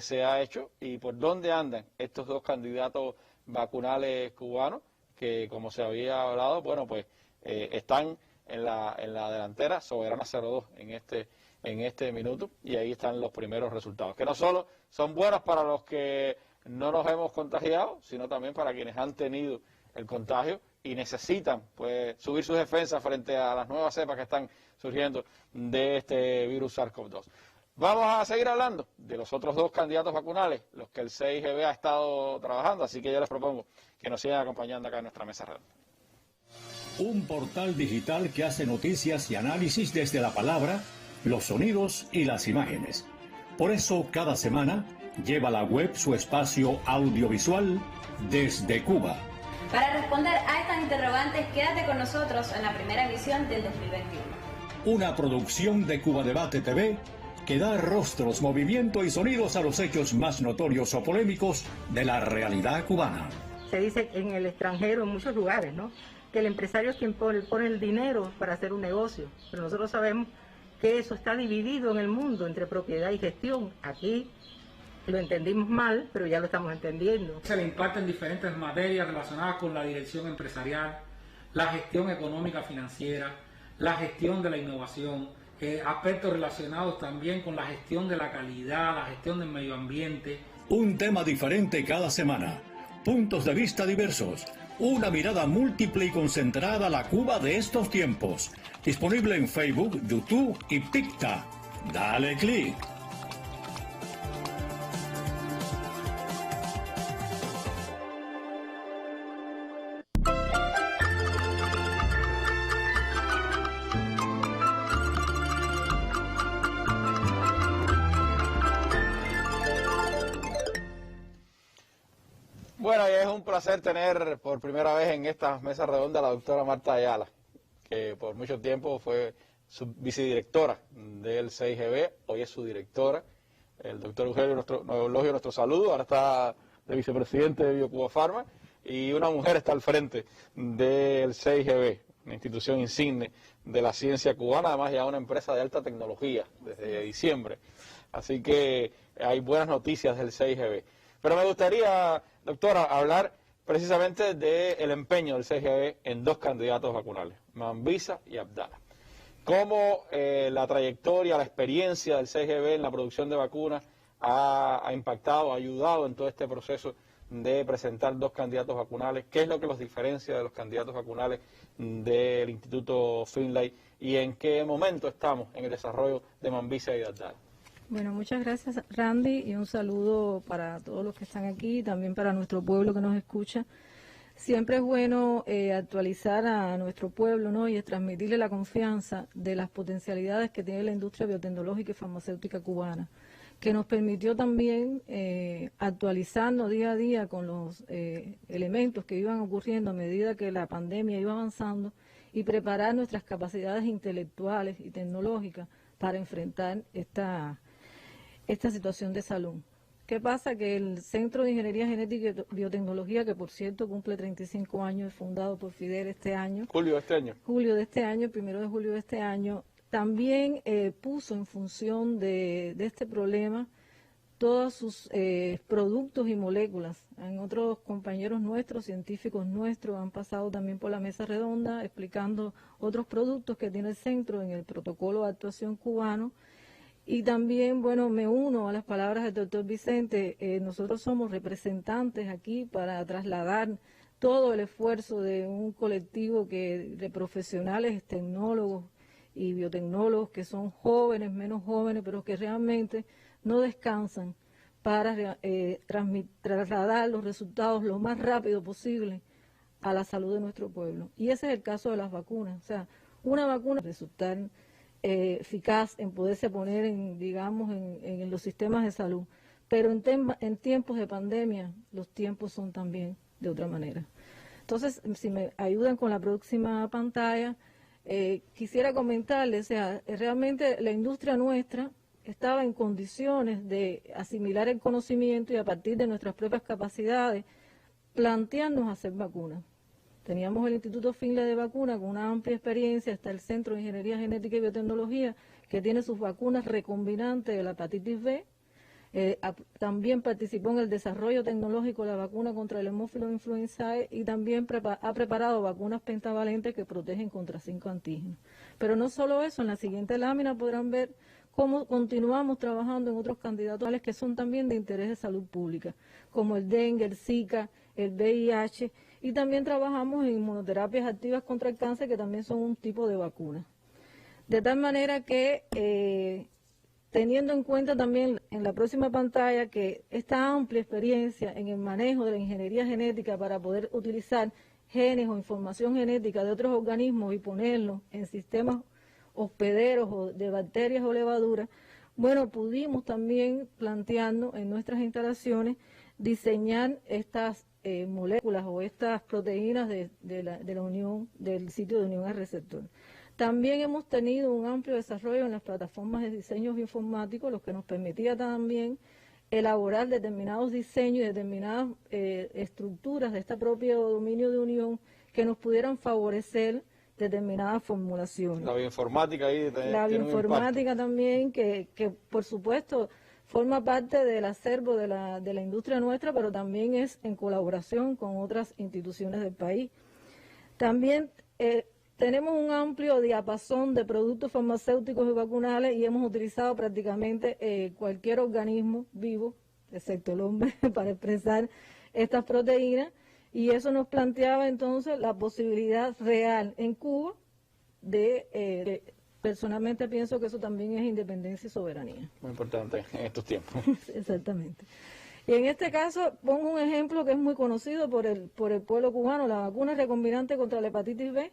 se ha hecho y por dónde andan estos 2 candidatos vacunales cubanos, que como se había hablado, bueno, pues están en la delantera. Soberana 02 en este minuto, y ahí están los primeros resultados, que no solo son buenos para los que no nos hemos contagiado, sino también para quienes han tenido el contagio y necesitan pues subir sus defensas frente a las nuevas cepas que están surgiendo de este virus SARS-CoV-2. Vamos a seguir hablando de los otros 2 candidatos vacunales, los que el CIGB ha estado trabajando, así que yo les propongo que nos sigan acompañando acá en nuestra mesa redonda. Un portal digital que hace noticias y análisis desde la palabra, los sonidos y las imágenes. Por eso, cada semana, lleva a la web su espacio audiovisual desde Cuba. Para responder a estas interrogantes, quédate con nosotros en la primera emisión del 2021. Una producción de Cuba Debate TV que da rostros, movimiento y sonidos a los hechos más notorios o polémicos de la realidad cubana. Se dice en el extranjero, en muchos lugares, ¿no?, que el empresario es quien pone el dinero para hacer un negocio, pero nosotros sabemos que eso está dividido en el mundo entre propiedad y gestión. Aquí lo entendimos mal, pero ya lo estamos entendiendo. Se le imparten diferentes materias relacionadas con la dirección empresarial, la gestión económica financiera, la gestión de la innovación, aspectos relacionados también con la gestión de la calidad, la gestión del medio ambiente. Un tema diferente cada semana, puntos de vista diversos, una mirada múltiple y concentrada a la Cuba de estos tiempos. Disponible en Facebook, YouTube y Picta. Dale clic. placer tener por primera vez en esta mesa redonda a la doctora Marta Ayala, que por mucho tiempo fue su vicedirectora del CIGB, hoy es su directora. El doctor Eugenio nos elogia nuestro saludo, ahora está de vicepresidente de BioCuba Pharma, y una mujer está al frente del CIGB, una institución insigne de la ciencia cubana, además ya una empresa de alta tecnología desde diciembre. Así que hay buenas noticias del CIGB. Pero me gustaría, doctora, hablar precisamente del empeño del CIGB en dos candidatos vacunales, Mambisa y Abdala. ¿Cómo la trayectoria, la experiencia del CIGB en la producción de vacunas ha impactado, ha ayudado en todo este proceso de presentar dos candidatos vacunales? ¿Qué es lo que los diferencia de los candidatos vacunales del Instituto Finlay y en qué momento estamos en el desarrollo de Mambisa y de Abdala? Bueno, muchas gracias, Randy, y un saludo para todos los que están aquí y también para nuestro pueblo que nos escucha. Siempre es bueno actualizar a nuestro pueblo, ¿no?, y transmitirle la confianza de las potencialidades que tiene la industria biotecnológica y farmacéutica cubana, que nos permitió también actualizarnos día a día con los elementos que iban ocurriendo a medida que la pandemia iba avanzando y preparar nuestras capacidades intelectuales y tecnológicas para enfrentar esta situación de salud. ¿Qué pasa? Que el Centro de Ingeniería Genética y Biotecnología, que por cierto cumple 35 años, fundado por Fidel este año. Julio de este año. Julio de este año, 1 de julio de este año, también puso en función de este problema todos sus productos y moléculas. En otros compañeros nuestros, científicos nuestros, han pasado también por la mesa redonda explicando otros productos que tiene el centro en el protocolo de actuación cubano. Y también, bueno, me uno a las palabras del doctor Vicente. Nosotros somos representantes aquí para trasladar todo el esfuerzo de un colectivo de profesionales, tecnólogos y biotecnólogos que son jóvenes, menos jóvenes, pero que realmente no descansan para trasladar los resultados lo más rápido posible a la salud de nuestro pueblo. Y ese es el caso de las vacunas. O sea, una vacuna resultar eficaz en poderse poner en los sistemas de salud, pero en tiempos de pandemia los tiempos son también de otra manera. Entonces, si me ayudan con la próxima pantalla, quisiera comentarles, o sea, realmente la industria nuestra estaba en condiciones de asimilar el conocimiento y a partir de nuestras propias capacidades plantearnos hacer vacunas. Teníamos el Instituto Finlay de Vacuna con una amplia experiencia, está el Centro de Ingeniería Genética y Biotecnología que tiene sus vacunas recombinantes de la hepatitis B. También participó en el desarrollo tecnológico de la vacuna contra el hemófilo influenzae y también ha preparado vacunas pentavalentes que protegen contra 5 antígenos. Pero no solo eso, en la siguiente lámina podrán ver cómo continuamos trabajando en otros candidatos que son también de interés de salud pública, como el dengue, el Zika, el VIH, y también trabajamos en inmunoterapias activas contra el cáncer, que también son un tipo de vacuna. De tal manera que, teniendo en cuenta también en la próxima pantalla que esta amplia experiencia en el manejo de la ingeniería genética para poder utilizar genes o información genética de otros organismos y ponerlos en sistemas hospederos o de bacterias o levaduras, bueno, pudimos también plantearnos en nuestras instalaciones diseñar estas moléculas o estas proteínas de la unión, del sitio de unión al receptor. También hemos tenido un amplio desarrollo en las plataformas de diseños informáticos, lo que nos permitía también elaborar determinados diseños y determinadas estructuras de este propio dominio de unión que nos pudieran favorecer determinadas formulaciones. La bioinformática ahí la bioinformática también, que por supuesto forma parte del acervo de la industria nuestra, pero también es en colaboración con otras instituciones del país. También tenemos un amplio diapasón de productos farmacéuticos y vacunales y hemos utilizado prácticamente cualquier organismo vivo, excepto el hombre, para expresar estas proteínas, y eso nos planteaba entonces la posibilidad real en Cuba de personalmente pienso que eso también es independencia y soberanía. Muy importante en estos tiempos. Exactamente. Y en este caso pongo un ejemplo que es muy conocido por el pueblo cubano. La vacuna recombinante contra la hepatitis B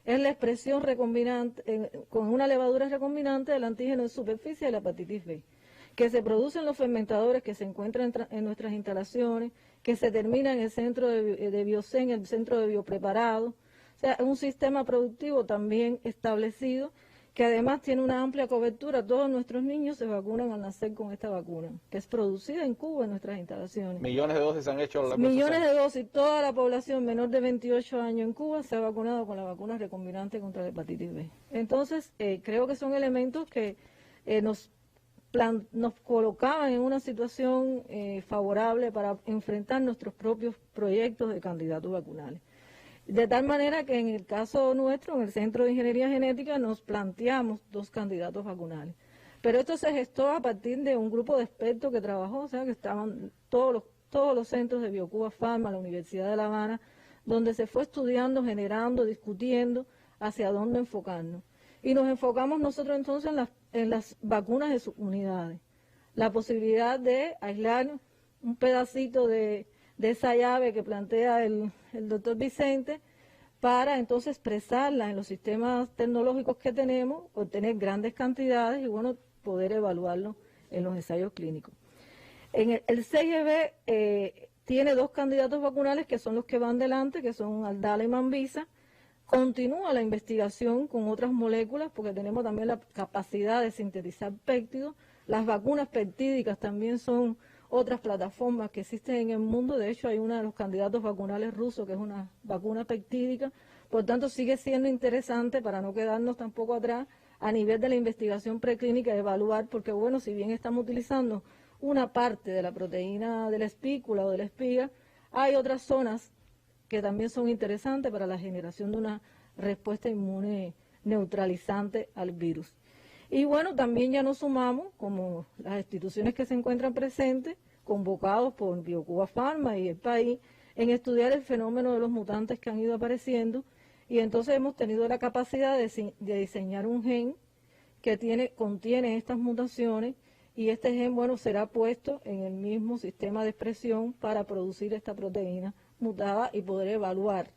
es la expresión recombinante con una levadura recombinante del antígeno de superficie de la hepatitis B, que se producen los fermentadores que se encuentran en nuestras instalaciones, que se termina en el centro de Biocen, el centro de biopreparado. O sea, es un sistema productivo también establecido, que además tiene una amplia cobertura. Todos nuestros niños se vacunan al nacer con esta vacuna, que es producida en Cuba en nuestras instalaciones. Millones de dosis se han hecho. Millones de dosis. Toda la población menor de 28 años en Cuba se ha vacunado con la vacuna recombinante contra la hepatitis B. Entonces, creo que son elementos que nos colocaban en una situación favorable para enfrentar nuestros propios proyectos de candidatos vacunales. De tal manera que en el caso nuestro, en el Centro de Ingeniería Genética, nos planteamos 2 candidatos vacunales. Pero esto se gestó a partir de un grupo de expertos que trabajó, o sea, que estaban todos los centros de Biocuba Pharma, la Universidad de La Habana, donde se fue estudiando, generando, discutiendo hacia dónde enfocarnos. Y nos enfocamos nosotros entonces en las vacunas de subunidades. La posibilidad de aislar un pedacito de esa llave que plantea el doctor Vicente, para entonces expresarla en los sistemas tecnológicos que tenemos, obtener grandes cantidades y bueno, poder evaluarlo en los ensayos clínicos. El CIGB tiene 2 candidatos vacunales que son los que van delante, que son Aldala y Mambisa. Continúa la investigación con otras moléculas, porque tenemos también la capacidad de sintetizar péptidos. Las vacunas peptídicas también son otras plataformas que existen en el mundo. De hecho, hay uno de los candidatos vacunales rusos que es una vacuna peptídica. Por tanto, sigue siendo interesante para no quedarnos tampoco atrás a nivel de la investigación preclínica, de evaluar, porque bueno, si bien estamos utilizando una parte de la proteína de la espícula o de la espiga, hay otras zonas que también son interesantes para la generación de una respuesta inmune neutralizante al virus. Y bueno, también ya nos sumamos, como las instituciones que se encuentran presentes, convocados por Biocuba Pharma y el país, en estudiar el fenómeno de los mutantes que han ido apareciendo, y entonces hemos tenido la capacidad de diseñar un gen que contiene estas mutaciones, y este gen, bueno, será puesto en el mismo sistema de expresión para producir esta proteína mutada y poder evaluar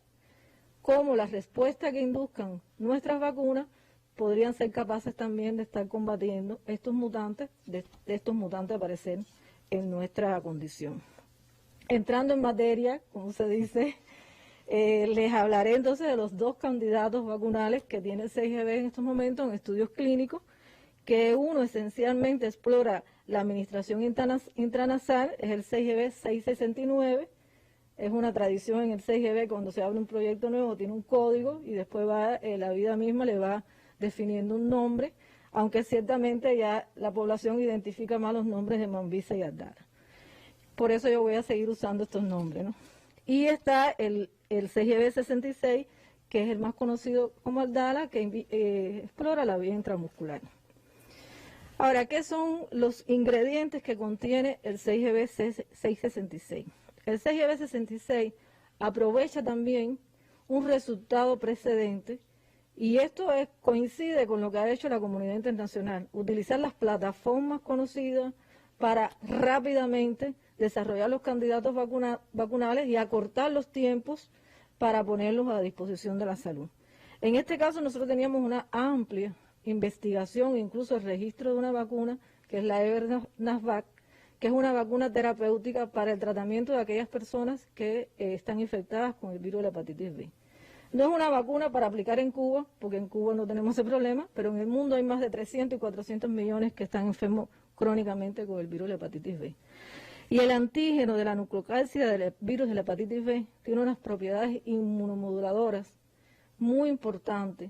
cómo las respuestas que induzcan nuestras vacunas podrían ser capaces también de estar combatiendo estos mutantes, de estos mutantes aparecer en nuestra condición. Entrando en materia, como se dice, les hablaré entonces de los 2 candidatos vacunales que tiene el CIGB en estos momentos en estudios clínicos, que uno esencialmente explora la administración intranasal, es el CIGB 669, es una tradición en el CIGB cuando se abre un proyecto nuevo, tiene un código y después la vida misma le va definiendo un nombre, aunque ciertamente ya la población identifica más los nombres de Mambisa y Aldala. Por eso yo voy a seguir usando estos nombres, ¿no? Y está el CIGB 66, que es el más conocido como Aldala, que explora la vía intramuscular. Ahora, ¿qué son los ingredientes que contiene el CIGB 666? El CIGB 66 aprovecha también un resultado precedente, y esto coincide con lo que ha hecho la comunidad internacional, utilizar las plataformas conocidas para rápidamente desarrollar los candidatos vacunales y acortar los tiempos para ponerlos a la disposición de la salud. En este caso nosotros teníamos una amplia investigación, incluso el registro de una vacuna, que es la Evernasvac, que es una vacuna terapéutica para el tratamiento de aquellas personas que están infectadas con el virus de la hepatitis B. No es una vacuna para aplicar en Cuba, porque en Cuba no tenemos ese problema, pero en el mundo hay más de 300 y 400 millones que están enfermos crónicamente con el virus de la hepatitis B. Y el antígeno de la nucleocálcida del virus de la hepatitis B tiene unas propiedades inmunomoduladoras muy importantes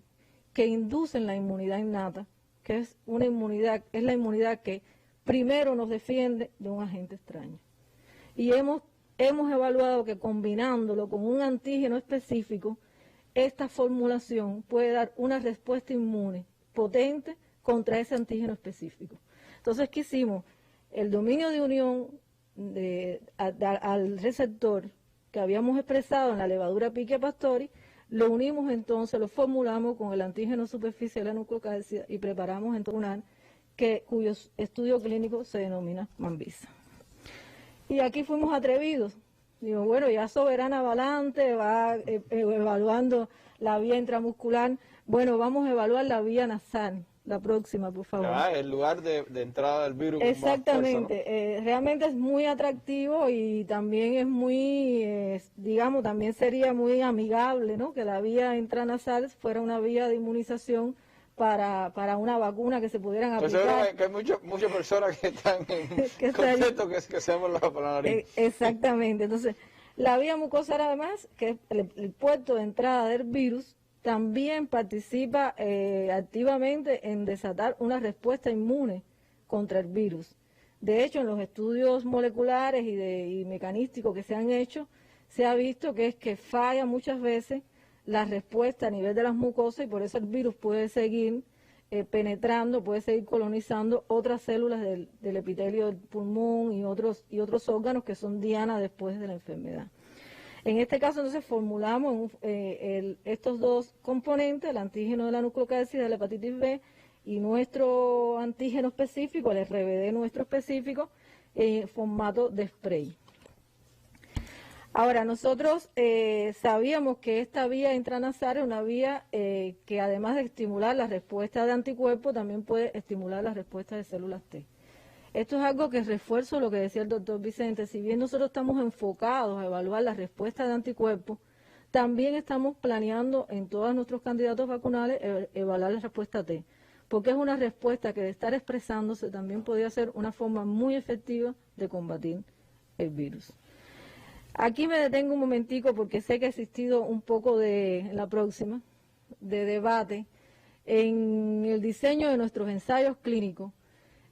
que inducen la inmunidad innata, que es la inmunidad que primero nos defiende de un agente extraño. Y hemos evaluado que combinándolo con un antígeno específico, esta formulación puede dar una respuesta inmune potente contra ese antígeno específico. Entonces, ¿qué hicimos? El dominio de unión al receptor que habíamos expresado en la levadura Pichia pastori, lo unimos entonces, lo formulamos con el antígeno superficial de la nucleocálcida y preparamos entonces cuyo estudio clínico se denomina Mambisa. Y aquí fuimos atrevidos. Digo, bueno, ya Soberana Valante va evaluando la vía intramuscular. Bueno, vamos a evaluar la vía nasal, la próxima, por favor. El lugar de entrada del virus. Exactamente, más fuerza, ¿no? Realmente es muy atractivo y también es muy, digamos, también sería muy amigable, ¿no? Que la vía intranasal fuera una vía de inmunización para una vacuna que se pudieran aplicar. Pues que hay muchas personas que están contentos que seamos la nariz. Exactamente, entonces la vía mucosa además, que es el puerto de entrada del virus, también participa activamente en desatar una respuesta inmune contra el virus. De hecho, en los estudios moleculares y mecanísticos que se han hecho, se ha visto que es que falla muchas veces la respuesta a nivel de las mucosas y por eso el virus puede seguir penetrando, puede seguir colonizando otras células del epitelio del pulmón y otros órganos que son diana después de la enfermedad. En este caso, entonces, formulamos estos dos componentes, el antígeno de la nucleocálcido de la hepatitis B y nuestro antígeno específico, el RBD nuestro específico, en formato de spray. Ahora, nosotros sabíamos que esta vía intranasal es una vía que además de estimular la respuesta de anticuerpos, también puede estimular la respuesta de células T. Esto es algo que refuerzo lo que decía el doctor Vicente. Si bien nosotros estamos enfocados a evaluar la respuesta de anticuerpos, también estamos planeando en todos nuestros candidatos vacunales evaluar la respuesta T, porque es una respuesta que de estar expresándose también podría ser una forma muy efectiva de combatir el virus. Aquí me detengo un momentico porque sé que ha existido un poco en la próxima, de debate en el diseño de nuestros ensayos clínicos.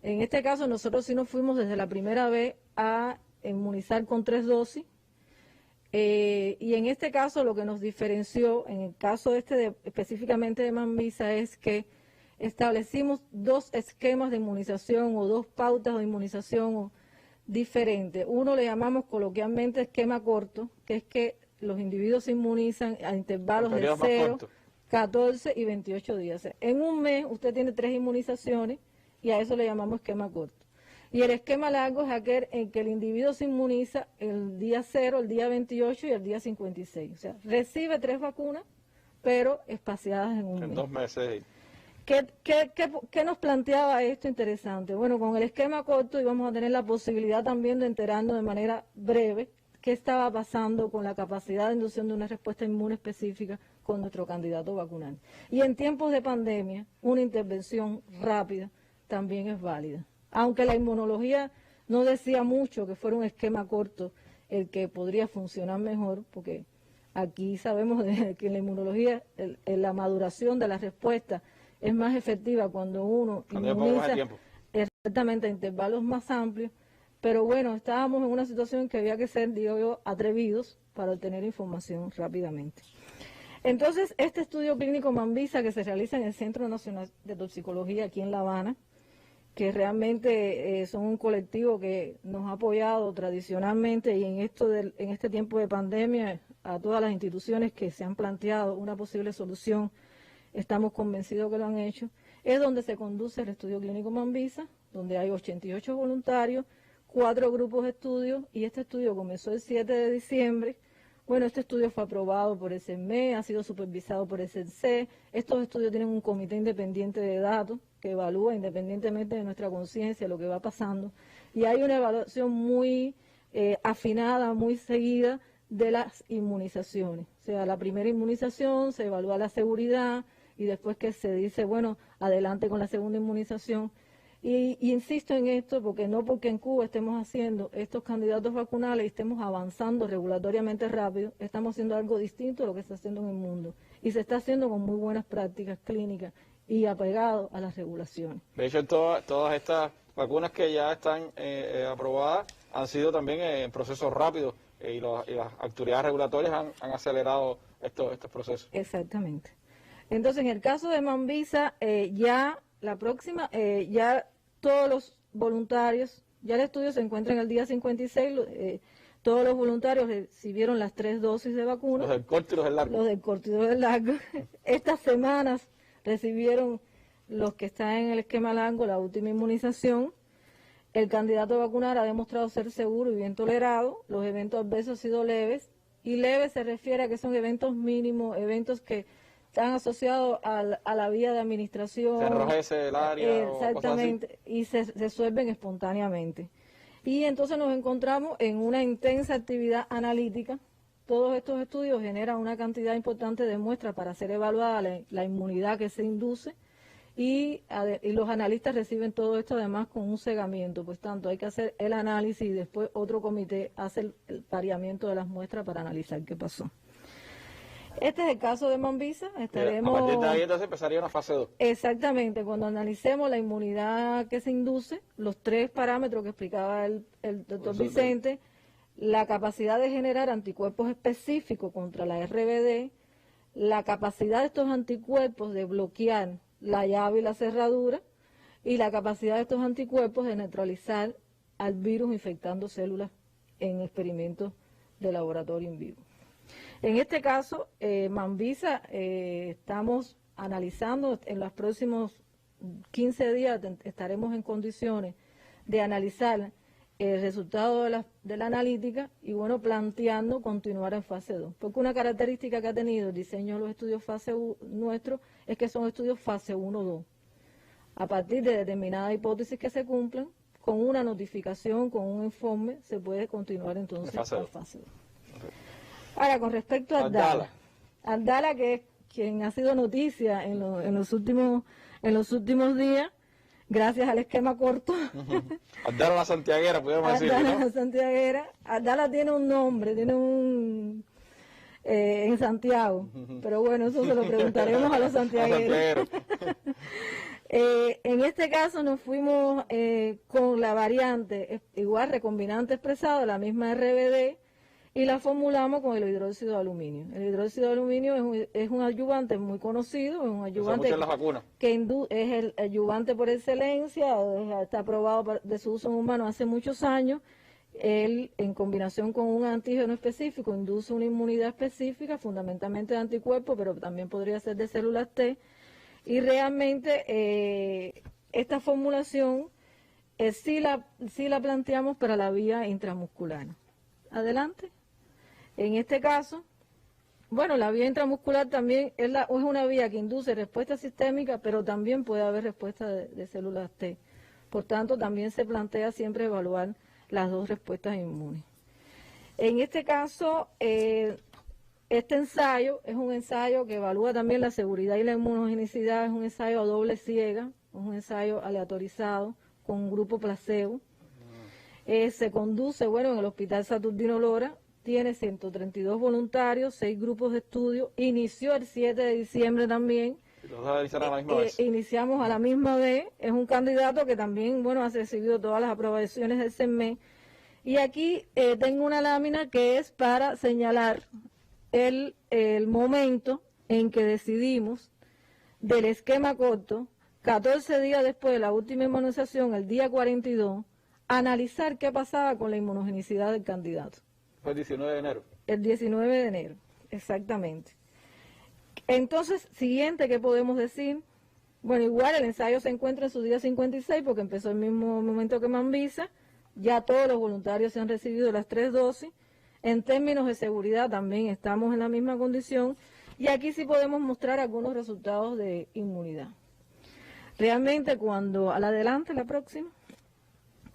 En este caso nosotros sí nos fuimos desde la primera vez a inmunizar con 3 dosis y en este caso lo que nos diferenció, en el caso específicamente de Manvisa, es que establecimos 2 esquemas de inmunización o 2 pautas de inmunización diferentes. Uno le llamamos coloquialmente esquema corto, que es que los individuos se inmunizan a intervalos de 0, 14 y 28 días. En un mes usted tiene 3 inmunizaciones y a eso le llamamos esquema corto. Y el esquema largo es aquel en que el individuo se inmuniza el día 0, el día 28 y el día 56. O sea, recibe 3 vacunas, pero espaciadas en un mes. En 2 meses. ¿Qué nos planteaba esto interesante? Bueno, con el esquema corto íbamos a tener la posibilidad también de enterarnos de manera breve qué estaba pasando con la capacidad de inducción de una respuesta inmune específica con nuestro candidato vacunal. Y en tiempos de pandemia, una intervención rápida también es válida. Aunque la inmunología no decía mucho que fuera un esquema corto el que podría funcionar mejor, porque aquí sabemos que en la inmunología la maduración de la respuesta es más efectiva cuando uno inmuniza exactamente a intervalos más amplios, pero bueno, estábamos en una situación que había que ser, digo yo, atrevidos para obtener información rápidamente. Entonces, este estudio clínico Manvisa que se realiza en el Centro Nacional de Toxicología aquí en La Habana, que realmente son un colectivo que nos ha apoyado tradicionalmente y en este tiempo de pandemia a todas las instituciones que se han planteado una posible solución, estamos convencidos que lo han hecho, es donde se conduce el estudio clínico Manvisa, donde hay 88 voluntarios, 4 grupos de estudio, y este estudio comenzó el 7 de diciembre. Bueno, este estudio fue aprobado por el CERME, ha sido supervisado por el CERCE. Estos estudios tienen un comité independiente de datos que evalúa independientemente de nuestra conciencia lo que va pasando. Y hay una evaluación muy afinada, muy seguida de las inmunizaciones. O sea, la primera inmunización se evalúa la seguridad y después que se dice, bueno, adelante con la segunda inmunización. Y insisto en esto porque no porque en Cuba estemos haciendo estos candidatos vacunales y estemos avanzando regulatoriamente rápido, estamos haciendo algo distinto a lo que se está haciendo en el mundo. Y se está haciendo con muy buenas prácticas clínicas y apegado a las regulaciones. De hecho, todas estas vacunas que ya están aprobadas han sido también en procesos rápidos y las autoridades regulatorias han acelerado estos procesos. Exactamente. Entonces, en el caso de Manvisa, ya todos los voluntarios, ya el estudio se encuentra en el día 56, todos los voluntarios recibieron las 3 dosis de vacuna. Los del corto y los del largo. Los del corto y los del largo. Estas semanas recibieron los que están en el esquema largo la última inmunización. El candidato a vacunar ha demostrado ser seguro y bien tolerado. Los eventos adversos han sido leves. Y leves se refiere a que son eventos mínimos, eventos que están asociados a la vía de administración. Se enrojece el área. Exactamente, y se resuelven espontáneamente. Y entonces nos encontramos en una intensa actividad analítica. Todos estos estudios generan una cantidad importante de muestras para ser evaluada la inmunidad que se induce y los analistas reciben todo esto además con un segamiento. Pues tanto hay que hacer el análisis y después otro comité hace el pareamiento de las muestras para analizar qué pasó. Este es el caso de Mambisa. Estaremos, a partir de ahí entonces empezaría una fase 2. Exactamente, cuando analicemos la inmunidad que se induce, los 3 parámetros que explicaba el doctor Vicente, la capacidad de generar anticuerpos específicos contra la RBD, la capacidad de estos anticuerpos de bloquear la llave y la cerradura, y la capacidad de estos anticuerpos de neutralizar al virus infectando células en experimentos de laboratorio in vivo. En este caso, Mambisa, estamos analizando, en los próximos 15 días estaremos en condiciones de analizar el resultado de la analítica y bueno, planteando continuar en fase 2. Porque una característica que ha tenido el diseño de los estudios fase 1 nuestro es que son estudios fase 1-2. A partir de determinadas hipótesis que se cumplan, con una notificación, con un informe, se puede continuar entonces en fase 2. Ahora, con respecto a Abdala, que es quien ha sido noticia en los últimos días, gracias al esquema corto. Abdala la santiaguera, podríamos decir, ¿no? Abdala la santiaguera. Abdala tiene un nombre, en Santiago, pero bueno, eso se lo preguntaremos a los santiagueros. En este caso nos fuimos con la variante igual recombinante expresado, la misma RBD, y la formulamos con el hidróxido de aluminio. El hidróxido de aluminio es un ayudante muy conocido, es un ayudante que es el ayudante por excelencia, está aprobado de su uso en humanos hace muchos años. Él, en combinación con un antígeno específico, induce una inmunidad específica, fundamentalmente de anticuerpos, pero también podría ser de células T. Y realmente esta formulación sí la planteamos para la vía intramuscular. Adelante. En este caso, bueno, la vía intramuscular también es una vía que induce respuesta sistémica, pero también puede haber respuesta de células T. Por tanto, también se plantea siempre evaluar las dos respuestas inmunes. En este caso, este ensayo es un ensayo que evalúa también la seguridad y la inmunogenicidad, es un ensayo a doble ciega, es un ensayo aleatorizado con un grupo placebo. Se conduce, bueno, en el Hospital Saturnino Lora, tiene 132 voluntarios, 6 grupos de estudio, inició el 7 de diciembre también. ¿Los vas a realizar a la misma vez? Iniciamos a la misma vez, es un candidato que también, bueno, ha recibido todas las aprobaciones del CENME. Y aquí tengo una lámina que es para señalar el momento en que decidimos del esquema corto, 14 días después de la última inmunización, el día 42, analizar qué pasaba con la inmunogenicidad del candidato. Fue el 19 de enero. El 19 de enero, exactamente. Entonces, siguiente, ¿qué podemos decir? Bueno, igual el ensayo se encuentra en su día 56 porque empezó el mismo momento que Mambisa. Ya todos los voluntarios se han recibido las 3 dosis. En términos de seguridad también estamos en la misma condición. Y aquí sí podemos mostrar algunos resultados de inmunidad. Realmente cuando, adelante la próxima,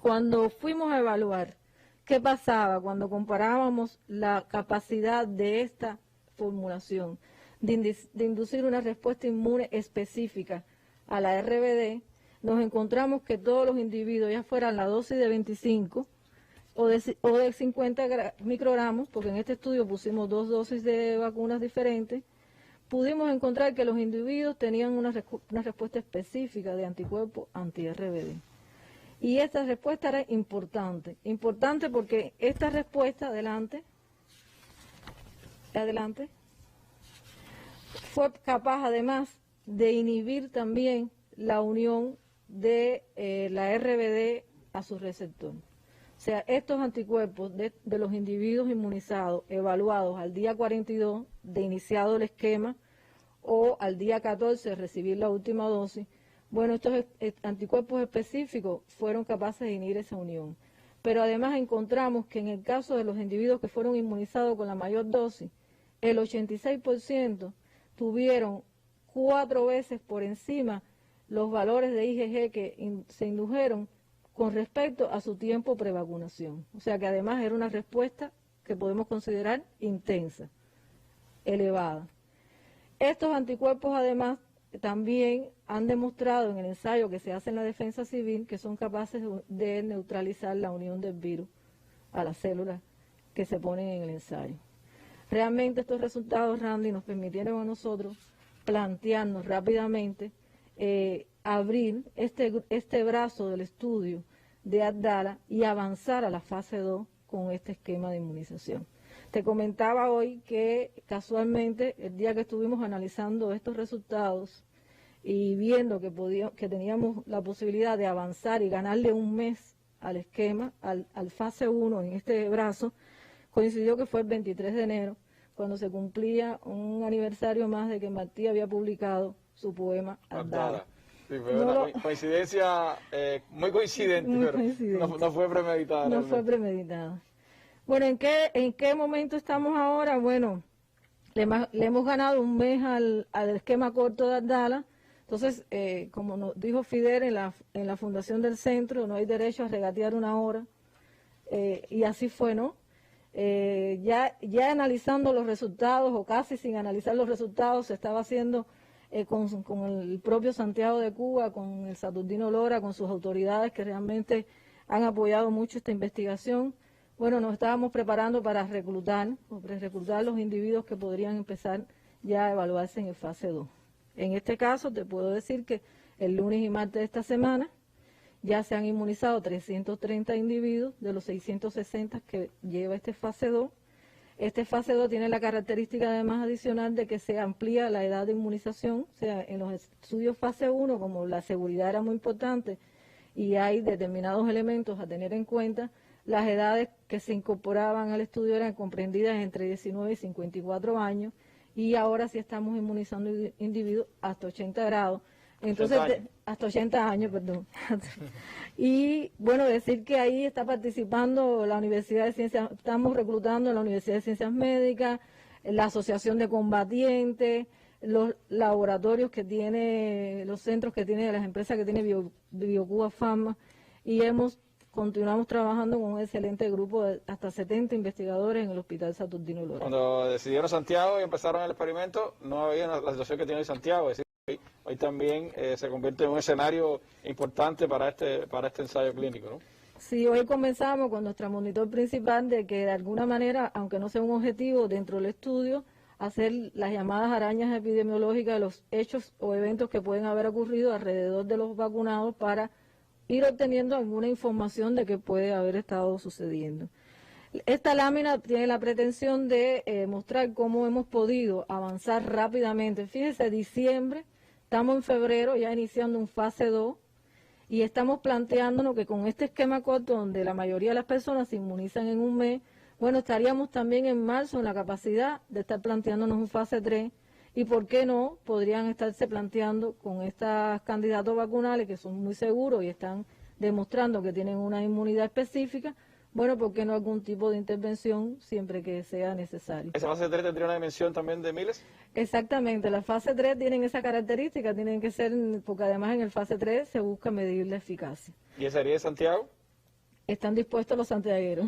cuando fuimos a evaluar qué pasaba cuando comparábamos la capacidad de esta formulación de inducir una respuesta inmune específica a la RBD, nos encontramos que todos los individuos, ya fueran la dosis de 25 o de 50 microgramos, porque en este estudio pusimos 2 dosis de vacunas diferentes, pudimos encontrar que los individuos tenían una respuesta específica de anticuerpos anti-RBD. Y esta respuesta era importante porque esta respuesta, adelante, fue capaz además de inhibir también la unión de la RBD a su receptor. O sea, estos anticuerpos de los individuos inmunizados evaluados al día 42 de iniciado el esquema o al día 14 de recibir la última dosis, bueno, estos anticuerpos específicos fueron capaces de inhibir esa unión. Pero además encontramos que en el caso de los individuos que fueron inmunizados con la mayor dosis, el 86% tuvieron 4 veces por encima los valores de IgG que se indujeron con respecto a su tiempo prevacunación. O sea que además era una respuesta que podemos considerar intensa, elevada. Estos anticuerpos además también han demostrado en el ensayo que se hace en la defensa civil que son capaces de neutralizar la unión del virus a las células que se ponen en el ensayo. Realmente estos resultados, Randy, nos permitieron a nosotros plantearnos rápidamente abrir este brazo del estudio de Abdala y avanzar a la fase 2 con este esquema de inmunización. Te comentaba hoy que casualmente el día que estuvimos analizando estos resultados y viendo que teníamos la posibilidad de avanzar y ganarle un mes al esquema, al fase 1 en este brazo, coincidió que fue el 23 de enero, cuando se cumplía un aniversario más de que Martí había publicado su poema Abdala. Sí, fue una coincidencia muy coincidente, pero no fue premeditada. No fue premeditada. Bueno, ¿en qué momento estamos ahora? Bueno, le hemos ganado un mes al esquema corto de Abdala. Entonces, como nos dijo Fidel en la fundación del centro, no hay derecho a regatear una hora. Y así fue, ¿no? Ya analizando los resultados, o casi sin analizar los resultados, se estaba haciendo con el propio Santiago de Cuba, con el Saturnino Lora, con sus autoridades que realmente han apoyado mucho esta investigación. Bueno, nos estábamos preparando para reclutar los individuos que podrían empezar ya a evaluarse en el fase 2. En este caso, te puedo decir que el lunes y martes de esta semana ya se han inmunizado 330 individuos de los 660 que lleva este fase 2. Este fase 2 tiene la característica además adicional de que se amplía la edad de inmunización. O sea, en los estudios fase 1, como la seguridad era muy importante y hay determinados elementos a tener en cuenta, las edades que se incorporaban al estudio eran comprendidas entre 19 y 54 años, y ahora sí estamos inmunizando individuos hasta 80 grados. Entonces, hasta 80 años, perdón. Y bueno, decir que ahí está participando la Universidad de Ciencias, estamos reclutando en la Universidad de Ciencias Médicas, la Asociación de Combatientes, los laboratorios que tiene, los centros que tiene, las empresas que tiene BioCuba Pharma, y continuamos trabajando con un excelente grupo de hasta 70 investigadores en el Hospital Saturnino Lora. Cuando decidieron Santiago y empezaron el experimento, no había la situación que tiene hoy Santiago, es decir, hoy también se convierte en un escenario importante para este ensayo clínico, ¿no? Sí, hoy comenzamos con nuestro monitor principal de que de alguna manera, aunque no sea un objetivo dentro del estudio, hacer las llamadas arañas epidemiológicas de los hechos o eventos que pueden haber ocurrido alrededor de los vacunados para ir obteniendo alguna información de qué puede haber estado sucediendo. Esta lámina tiene la pretensión de mostrar cómo hemos podido avanzar rápidamente. Fíjese, diciembre, estamos en febrero ya iniciando un fase 2 y estamos planteándonos que con este esquema corto donde la mayoría de las personas se inmunizan en un mes, bueno, estaríamos también en marzo en la capacidad de estar planteándonos un fase 3 y por qué no podrían estarse planteando con estos candidatos vacunales que son muy seguros y están demostrando que tienen una inmunidad específica. Bueno, ¿por qué no algún tipo de intervención siempre que sea necesario? ¿Esa fase 3 tendría una dimensión también de miles? Exactamente, la fase 3 tienen esa característica, tienen que ser, porque además en el fase 3 se busca medir la eficacia. ¿Y esa sería de Santiago? Están dispuestos los santiagueros.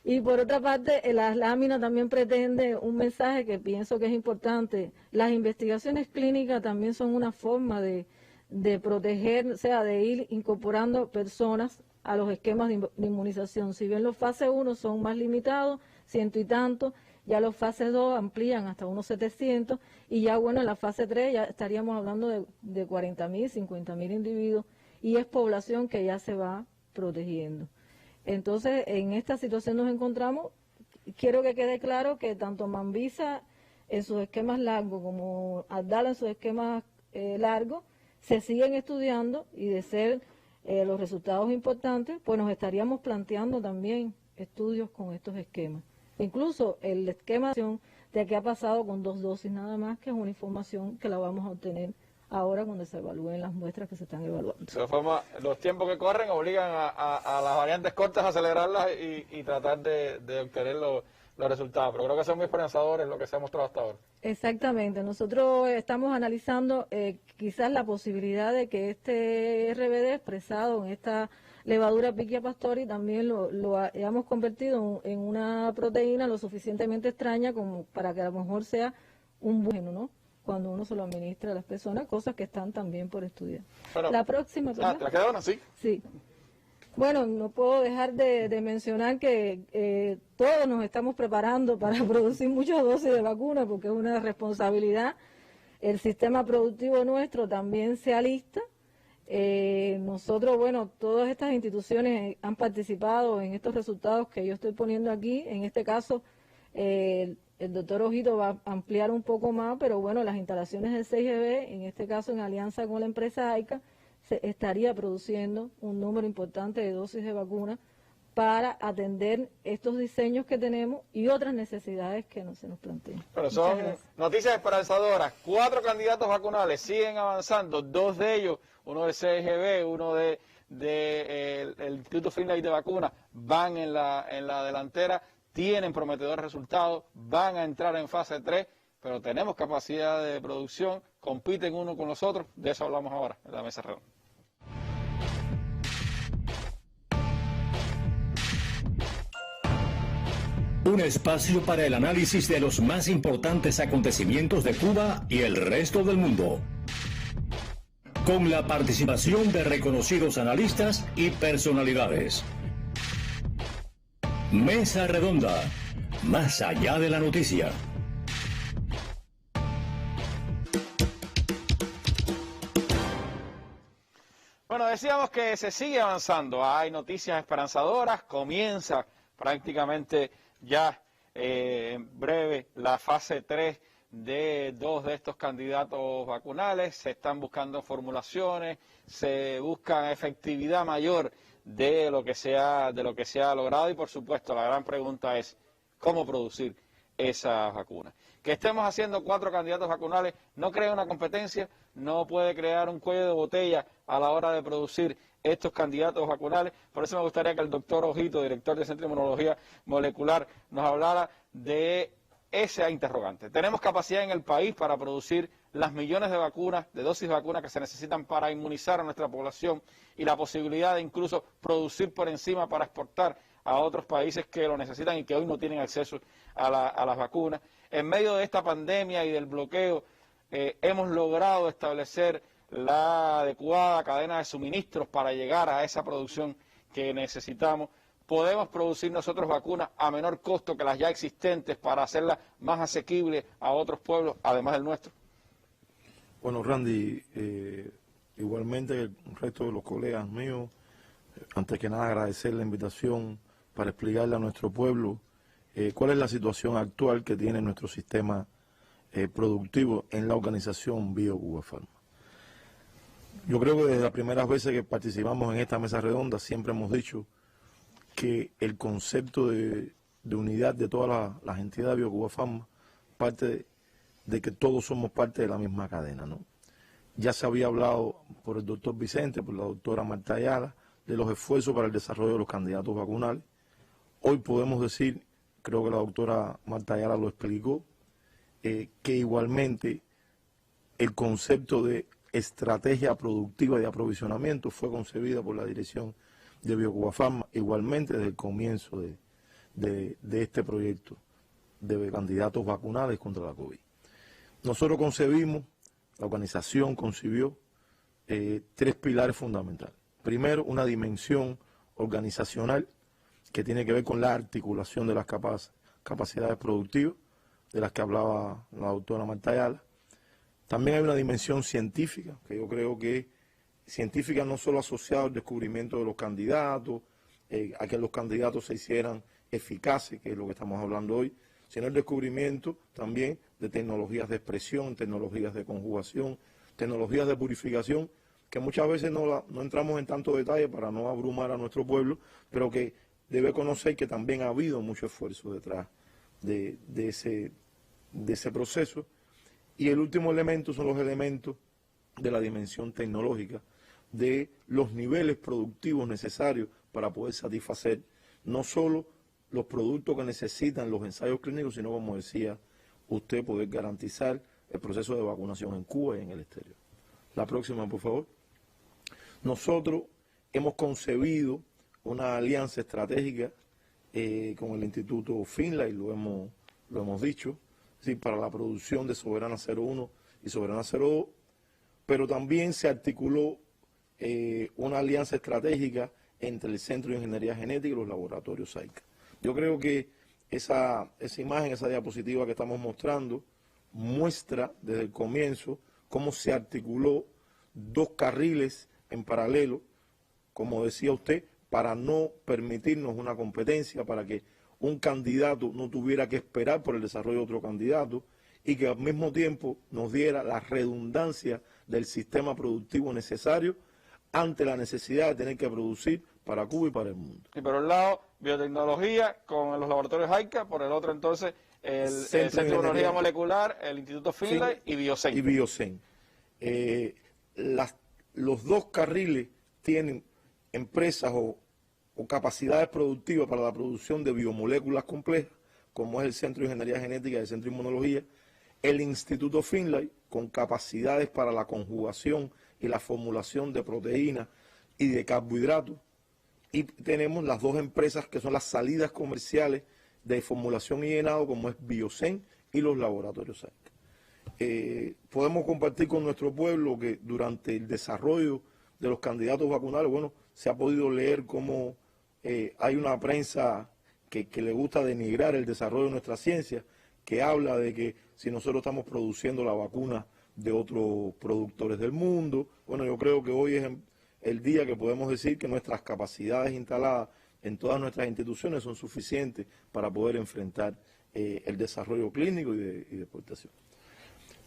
Y por otra parte, las láminas también pretende un mensaje que pienso que es importante. Las investigaciones clínicas también son una forma de proteger, o sea, de ir incorporando personas a los esquemas de inmunización. Si bien los fase 1 son más limitados, 100 y tanto, ya los fase 2 amplían hasta unos 700 y ya bueno, en la fase 3 ya estaríamos hablando de 40.000, 50.000 individuos y es población que ya se va protegiendo. Entonces, en esta situación nos encontramos. Quiero que quede claro que tanto Mambisa en sus esquemas largos como Abdala en sus esquemas largos se siguen estudiando y de ser los resultados importantes, pues nos estaríamos planteando también estudios con estos esquemas. Incluso el esquema de qué ha pasado con 2 dosis nada más, que es una información que la vamos a obtener ahora cuando se evalúen las muestras que se están evaluando. De todas formas, los tiempos que corren obligan a las variantes cortas a acelerarlas y tratar de obtener los los resultados, pero creo que son muy esperanzadores lo que se ha mostrado hasta ahora. Exactamente, nosotros estamos analizando quizás la posibilidad de que este RBD expresado en esta levadura Pichia pastori también lo hayamos convertido en una proteína lo suficientemente extraña como para que a lo mejor sea un bueno, ¿no? Cuando uno se lo administra a las personas, cosas que están también por estudiar. Bueno, la próxima, ¿te la queda una? Sí. Sí. Bueno, no puedo dejar de mencionar que todos nos estamos preparando para producir muchas dosis de vacuna porque es una responsabilidad. El sistema productivo nuestro también se alista. Nosotros, bueno, todas estas instituciones han participado en estos resultados que yo estoy poniendo aquí. En este caso, el doctor Ojito va a ampliar un poco más, pero bueno, las instalaciones del CIGB, en este caso en alianza con la empresa AICA, se estaría produciendo un número importante de dosis de vacuna para atender estos diseños que tenemos y otras necesidades que se nos plantean. Pero son noticias esperanzadoras. 4 candidatos vacunales siguen avanzando, 2 de ellos, uno del CIGB, uno el Instituto Finlay de Vacunas, van en la delantera, tienen prometedores resultados, van a entrar en fase 3, pero tenemos capacidad de producción, compiten uno con los otros, de eso hablamos ahora en la mesa redonda. Un espacio para el análisis de los más importantes acontecimientos de Cuba y el resto del mundo. Con la participación de reconocidos analistas y personalidades. Mesa Redonda, más allá de la noticia. Bueno, decíamos que se sigue avanzando, hay noticias esperanzadoras, comienza prácticamente ya en breve la fase 3 de 2 de estos candidatos vacunales, se están buscando formulaciones, se busca efectividad mayor de lo que se ha logrado y por supuesto la gran pregunta es cómo producir esas vacunas. Que estemos haciendo 4 candidatos vacunales no crea una competencia, no puede crear un cuello de botella a la hora de producir estos candidatos vacunales. Por eso me gustaría que el doctor Ojito, director del Centro de Inmunología Molecular, nos hablara de esa interrogante. ¿Tenemos capacidad en el país para producir las millones de vacunas, de dosis de vacunas que se necesitan para inmunizar a nuestra población y la posibilidad de incluso producir por encima para exportar a otros países que lo necesitan y que hoy no tienen acceso a las vacunas? En medio de esta pandemia y del bloqueo, hemos logrado establecer la adecuada cadena de suministros para llegar a esa producción que necesitamos. ¿Podemos producir nosotros vacunas a menor costo que las ya existentes para hacerlas más asequibles a otros pueblos, además del nuestro? Bueno, Randy, igualmente el resto de los colegas míos, antes que nada agradecer la invitación para explicarle a nuestro pueblo cuál es la situación actual que tiene nuestro sistema productivo en la organización BioCuba Pharma. Yo creo que desde las primeras veces que participamos en esta mesa redonda siempre hemos dicho que el concepto de unidad de todas las entidades de BioCuba Pharma parte de que todos somos parte de la misma cadena, ¿no? Ya se había hablado por el doctor Vicente, por la doctora Marta Ayala, de los esfuerzos para el desarrollo de los candidatos vacunales. Hoy podemos decir, creo que la doctora Marta Ayala lo explicó, que igualmente el concepto de estrategia productiva de aprovisionamiento fue concebida por la dirección de BioCuba Pharma, igualmente desde el comienzo de este proyecto de candidatos vacunales contra la COVID. Nosotros concebimos, la organización concibió 3 pilares fundamentales. Primero, una dimensión organizacional que tiene que ver con la articulación de las capacidades productivas, de las que hablaba la doctora Marta Ayala. También hay una dimensión científica, que yo creo que científica no solo asociada al descubrimiento de los candidatos, a que los candidatos se hicieran eficaces, que es lo que estamos hablando hoy, sino el descubrimiento también de tecnologías de expresión, tecnologías de conjugación, tecnologías de purificación, que muchas veces no entramos en tanto detalle para no abrumar a nuestro pueblo, pero que debe conocer que también ha habido mucho esfuerzo detrás de ese proceso. Y el último elemento son los elementos de la dimensión tecnológica, de los niveles productivos necesarios para poder satisfacer no solo los productos que necesitan los ensayos clínicos, sino, como decía usted, poder garantizar el proceso de vacunación en Cuba y en el exterior. La próxima, por favor. Nosotros hemos concebido una alianza estratégica con el Instituto Finlay, lo hemos dicho, ¿sí?, para la producción de Soberana 01 y Soberana 02, pero también se articuló una alianza estratégica entre el Centro de Ingeniería Genética y los laboratorios SAICA. Yo creo que esa imagen, esa diapositiva que estamos mostrando, muestra desde el comienzo cómo se articuló dos carriles en paralelo, como decía usted, para no permitirnos una competencia, para que un candidato no tuviera que esperar por el desarrollo de otro candidato y que al mismo tiempo nos diera la redundancia del sistema productivo necesario ante la necesidad de tener que producir para Cuba y para el mundo. Y por un lado, biotecnología con los laboratorios AICA, por el otro entonces el Centro de Ingeniería Molecular, el Instituto Finlay y Biocen. Y Biocen. Los dos carriles tienen empresas o capacidades productivas para la producción de biomoléculas complejas, como es el Centro de Ingeniería Genética y el Centro de Inmunología, el Instituto Finlay, con capacidades para la conjugación y la formulación de proteínas y de carbohidratos, y tenemos las dos empresas que son las salidas comerciales de formulación y llenado, como es Biocen y los laboratorios SAICA. Podemos compartir con nuestro pueblo que durante el desarrollo de los candidatos vacunales, bueno, se ha podido leer cómo hay una prensa que le gusta denigrar el desarrollo de nuestra ciencia, que habla de que si nosotros estamos produciendo la vacuna de otros productores del mundo. Bueno, yo creo que hoy es el día que podemos decir que nuestras capacidades instaladas en todas nuestras instituciones son suficientes para poder enfrentar el desarrollo clínico y de exportación.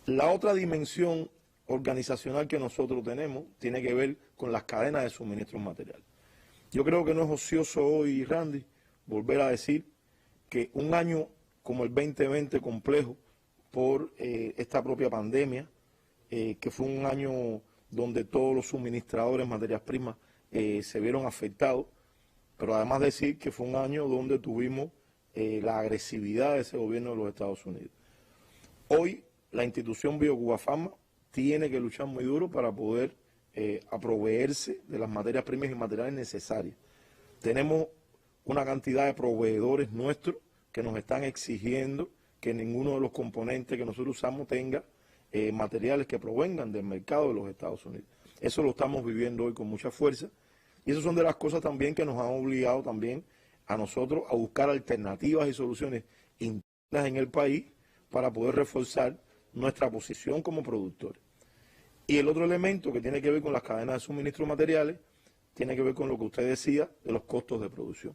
La otra dimensión organizacional que nosotros tenemos tiene que ver con las cadenas de suministros materiales. Yo creo que no es ocioso hoy, Randy, volver a decir que un año como el 2020 complejo por esta propia pandemia, que fue un año donde todos los suministradores de materias primas se vieron afectados, pero además decir que fue un año donde tuvimos la agresividad de ese gobierno de los Estados Unidos. Hoy la institución BioCuba Pharma tiene que luchar muy duro para poder proveerse de las materias primas y materiales necesarias. Tenemos una cantidad de proveedores nuestros que nos están exigiendo que ninguno de los componentes que nosotros usamos tenga materiales que provengan del mercado de los Estados Unidos. Eso lo estamos viviendo hoy con mucha fuerza y esas son de las cosas también que nos han obligado también a nosotros a buscar alternativas y soluciones internas en el país para poder reforzar nuestra posición como productores. Y el otro elemento que tiene que ver con las cadenas de suministro materiales tiene que ver con lo que usted decía de los costos de producción.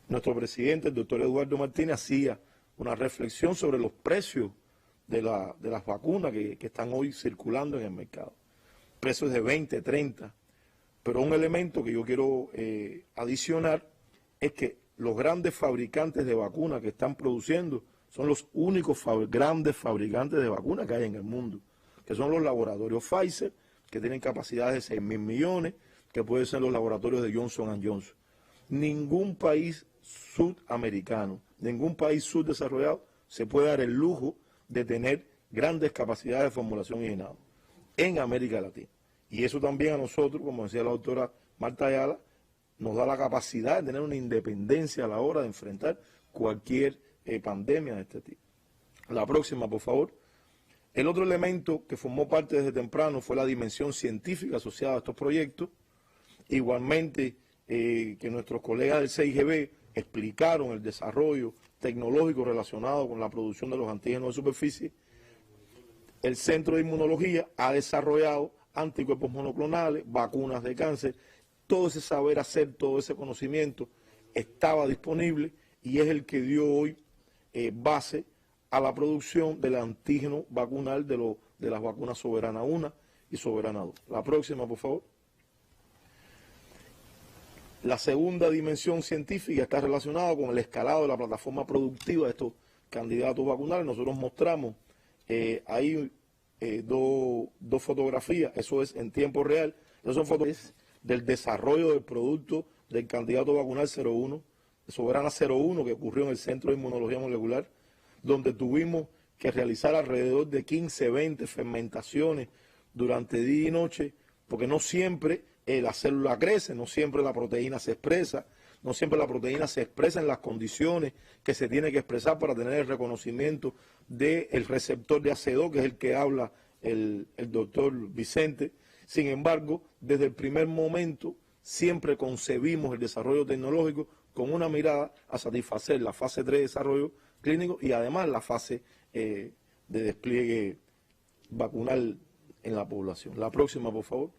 Nuestro presidente, el doctor Eduardo Martínez, hacía una reflexión sobre los precios de las vacunas que están hoy circulando en el mercado. Precios de 20, 30. Pero un elemento que yo quiero adicionar es que los grandes fabricantes de vacunas que están produciendo son los únicos grandes fabricantes de vacunas que hay en el mundo, que son los laboratorios Pfizer, que tienen capacidades de 6.000 millones, que pueden ser los laboratorios de Johnson & Johnson. Ningún país sudamericano, ningún país subdesarrollado se puede dar el lujo de tener grandes capacidades de formulación y llenado en América Latina. Y eso también a nosotros, como decía la doctora Marta Ayala, nos da la capacidad de tener una independencia a la hora de enfrentar cualquier pandemia de este tipo. La próxima, por favor. El otro elemento que formó parte desde temprano fue la dimensión científica asociada a estos proyectos. Igualmente que nuestros colegas del CIGB explicaron el desarrollo tecnológico relacionado con la producción de los antígenos de superficie. El Centro de Inmunología ha desarrollado anticuerpos monoclonales, vacunas de cáncer. Todo ese saber hacer, todo ese conocimiento estaba disponible y es el que dio hoy base a la producción del antígeno vacunal de las vacunas Soberana 1 y Soberana 2. La próxima, por favor. La segunda dimensión científica está relacionada con el escalado de la plataforma productiva de estos candidatos vacunales. Nosotros mostramos ahí dos fotografías, eso es en tiempo real. Esas son fotografías del desarrollo del producto del candidato vacunal 01, Soberana 01 que ocurrió en el Centro de Inmunología Molecular, donde tuvimos que realizar alrededor de 15, 20 fermentaciones durante día y noche, porque no siempre la célula crece, no siempre la proteína se expresa, no siempre la proteína se expresa en las condiciones que se tiene que expresar para tener el reconocimiento del receptor de AC2, que es el que habla el doctor Vicente. Sin embargo, desde el primer momento siempre concebimos el desarrollo tecnológico con una mirada a satisfacer la fase 3 de desarrollo clínico y además la fase de despliegue vacunal en la población. La próxima, por favor.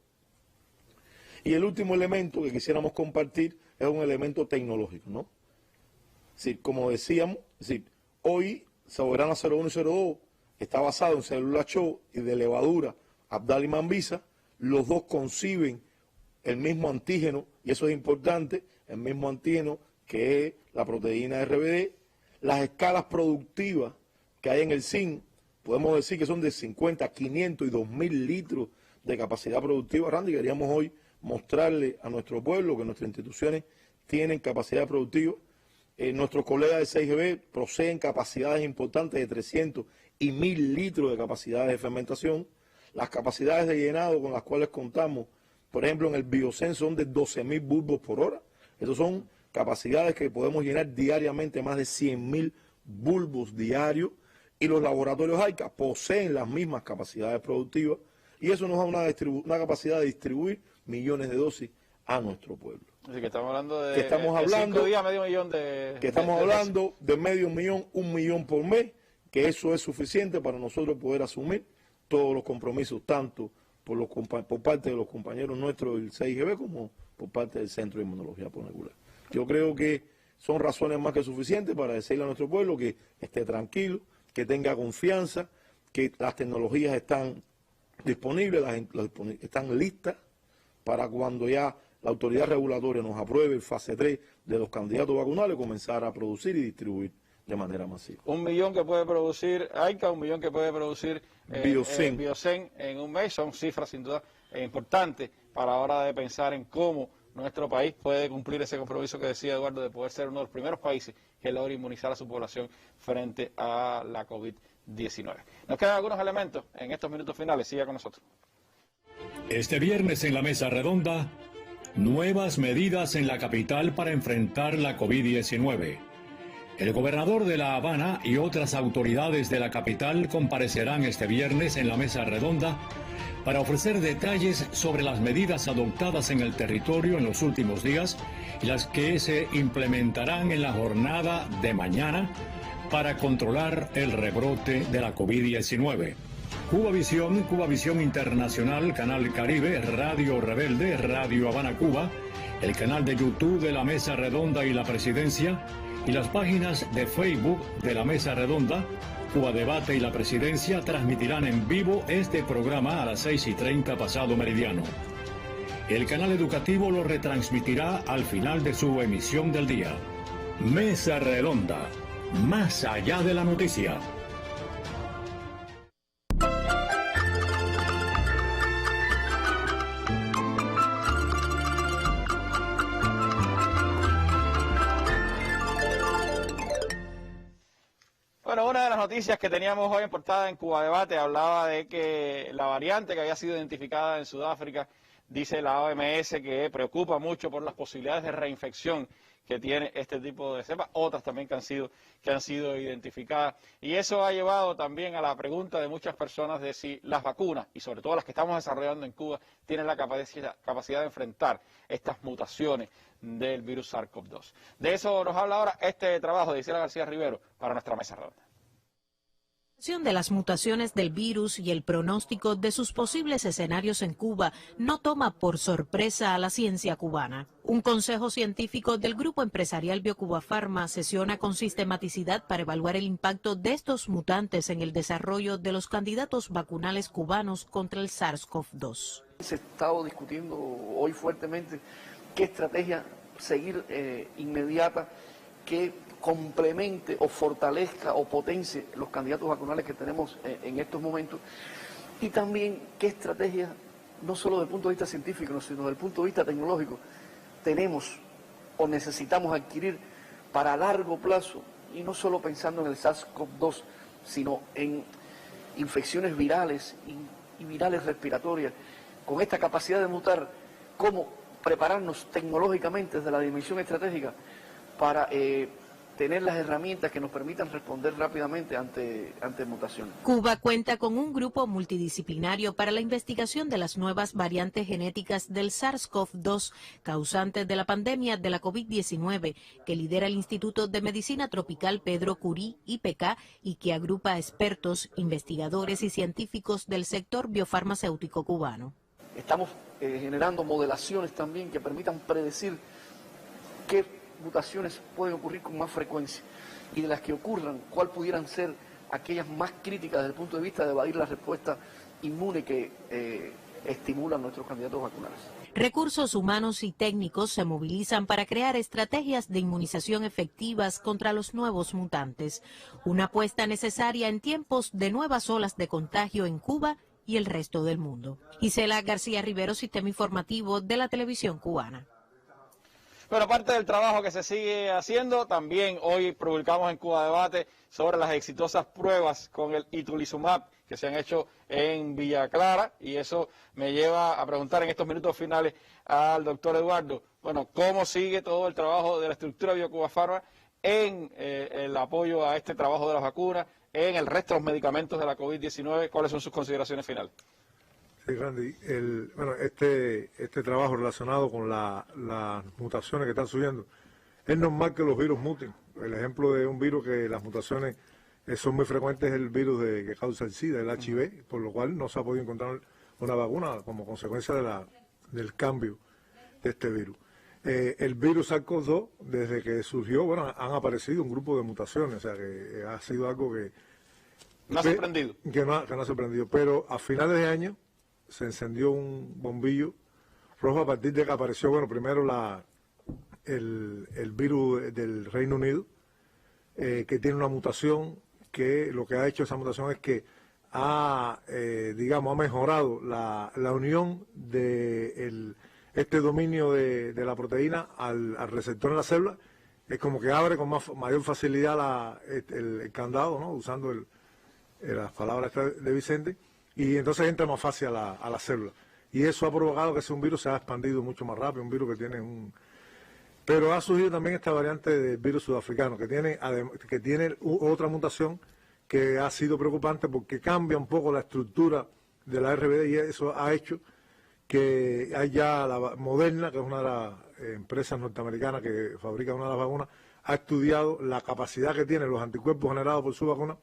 Y el último elemento que quisiéramos compartir es un elemento tecnológico, ¿no? Es decir, como decíamos, hoy Soberana 01 y 02 está basado en célula CHO y de levadura Abdal y Mambisa. Los dos conciben el mismo antígeno, y eso es importante, el mismo antígeno que es la proteína RBD. Las escalas productivas que hay en el zinc, podemos decir que son de 50, 500 y 2.000 litros de capacidad productiva. Randy, queríamos hoy mostrarle a nuestro pueblo que nuestras instituciones tienen capacidad productiva. Nuestros colegas de 6GB poseen capacidades importantes de 300 y 1.000 litros de capacidades de fermentación. Las capacidades de llenado con las cuales contamos, por ejemplo, en el Biocen son de 12.000 bulbos por hora. Esas son capacidades que podemos llenar diariamente, más de 100.000 bulbos diarios. Y los laboratorios AICA poseen las mismas capacidades productivas. Y eso nos da una capacidad de distribuir millones de dosis a nuestro pueblo. Así que estamos hablando de, que estamos de hablando, 5 días, medio millón de... Que estamos hablando de medio millón, 1 millón por mes, que eso es suficiente para nosotros poder asumir todos los compromisos, tanto por parte de los compañeros nuestros del 6GB como por parte del Centro de Inmunología Molecular. Yo creo que son razones más que suficientes para decirle a nuestro pueblo que esté tranquilo, que tenga confianza, que las tecnologías están disponibles, están listas para cuando ya la autoridad regulatoria nos apruebe el fase 3 de los candidatos vacunales, comenzar a producir y distribuir de manera masiva. 1 millón que puede producir AICA, 1 millón que puede producir Biocen en un mes, son cifras sin duda importantes para la hora de pensar en cómo nuestro país puede cumplir ese compromiso que decía Eduardo de poder ser uno de los primeros países que logre inmunizar a su población frente a la COVID-19. Nos quedan algunos elementos en estos minutos finales, siga con nosotros. Este viernes en la Mesa Redonda, nuevas medidas en la capital para enfrentar la COVID-19. El gobernador de La Habana y otras autoridades de la capital comparecerán este viernes en la Mesa Redonda para ofrecer detalles sobre las medidas adoptadas en el territorio en los últimos días y las que se implementarán en la jornada de mañana para controlar el rebrote de la COVID-19. Cuba Visión Internacional, Canal Caribe, Radio Rebelde, Radio Habana Cuba, el canal de YouTube de la Mesa Redonda y la Presidencia, y las páginas de Facebook de la Mesa Redonda, Cuba Debate y la Presidencia transmitirán en vivo este programa a las 6:30 pasado meridiano. El canal educativo lo retransmitirá al final de su emisión del día. Mesa Redonda, más allá de la noticia. Bueno, una de las noticias que teníamos hoy en portada en Cuba Debate hablaba de que la variante que había sido identificada en Sudáfrica, dice la OMS, que preocupa mucho por las posibilidades de reinfección que tiene este tipo de cepas, otras también que han sido identificadas. Y eso ha llevado también a la pregunta de muchas personas de si las vacunas, y sobre todo las que estamos desarrollando en Cuba, tienen la capacidad de enfrentar estas mutaciones del virus SARS-CoV-2. De eso nos habla ahora este trabajo de Isela García Rivero para nuestra Mesa Redonda. De las mutaciones del virus y el pronóstico de sus posibles escenarios en Cuba no toma por sorpresa a la ciencia cubana. Un consejo científico del grupo empresarial BioCuba Pharma sesiona con sistematicidad para evaluar el impacto de estos mutantes en el desarrollo de los candidatos vacunales cubanos contra el SARS-CoV-2. Se ha estado discutiendo hoy fuertemente qué estrategia seguir inmediata que complemente o fortalezca o potencie los candidatos vacunales que tenemos en estos momentos, y también qué estrategia, no solo desde el punto de vista científico, sino desde el punto de vista tecnológico, tenemos o necesitamos adquirir para largo plazo, y no solo pensando en el SARS-CoV-2, sino en infecciones virales y virales respiratorias, con esta capacidad de mutar, cómo prepararnos tecnológicamente desde la dimensión estratégica para tener las herramientas que nos permitan responder rápidamente ante mutaciones. Cuba cuenta con un grupo multidisciplinario para la investigación de las nuevas variantes genéticas del SARS-CoV-2, causantes de la pandemia de la COVID-19, que lidera el Instituto de Medicina Tropical Pedro Curie, IPK, y que agrupa a expertos, investigadores y científicos del sector biofarmacéutico cubano. Estamos generando modelaciones también que permitan predecir qué mutaciones pueden ocurrir con más frecuencia y de las que ocurran, cuál pudieran ser aquellas más críticas desde el punto de vista de evadir la respuesta inmune que estimulan nuestros candidatos vacunales. Recursos humanos y técnicos se movilizan para crear estrategias de inmunización efectivas contra los nuevos mutantes, una apuesta necesaria en tiempos de nuevas olas de contagio en Cuba y el resto del mundo. Isela García Rivero, Sistema Informativo de la Televisión Cubana. Pero aparte del trabajo que se sigue haciendo, también hoy publicamos en Cuba Debate sobre las exitosas pruebas con el itolizumab que se han hecho en Villa Clara, y eso me lleva a preguntar en estos minutos finales al doctor Eduardo, bueno, ¿cómo sigue todo el trabajo de la estructura BioCuba Pharma en el apoyo a este trabajo de las vacunas, en el resto de los medicamentos de la COVID-19? ¿Cuáles son sus consideraciones finales? Sí, Randy, este trabajo relacionado con las mutaciones que están subiendo, es normal que los virus muten. El ejemplo de un virus que las mutaciones son muy frecuentes es el virus que causa el SIDA, el HIV, por lo cual no se ha podido encontrar una vacuna como consecuencia del cambio de este virus. El virus SARS-CoV-2, desde que surgió, bueno, han aparecido un grupo de mutaciones, o sea que ha sido algo que no ha sorprendido. Que no ha sorprendido, pero a finales de año se encendió un bombillo rojo a partir de que apareció, bueno, primero el virus del Reino Unido, que tiene una mutación que lo que ha hecho esa mutación es que ha mejorado la unión de este dominio de la proteína al receptor en la célula. Es como que abre con mayor facilidad el candado, ¿no? Usando las palabras de Vicente, y entonces entra más fácil a la célula. Y eso ha provocado que ese un virus se ha expandido mucho más rápido, un virus que tiene Pero ha surgido también esta variante del virus sudafricano, que tiene otra mutación que ha sido preocupante porque cambia un poco la estructura de la RBD, y eso ha hecho que haya la Moderna, que es una de las empresas norteamericanas que fabrica una de las vacunas, ha estudiado la capacidad que tienen los anticuerpos generados por su vacuna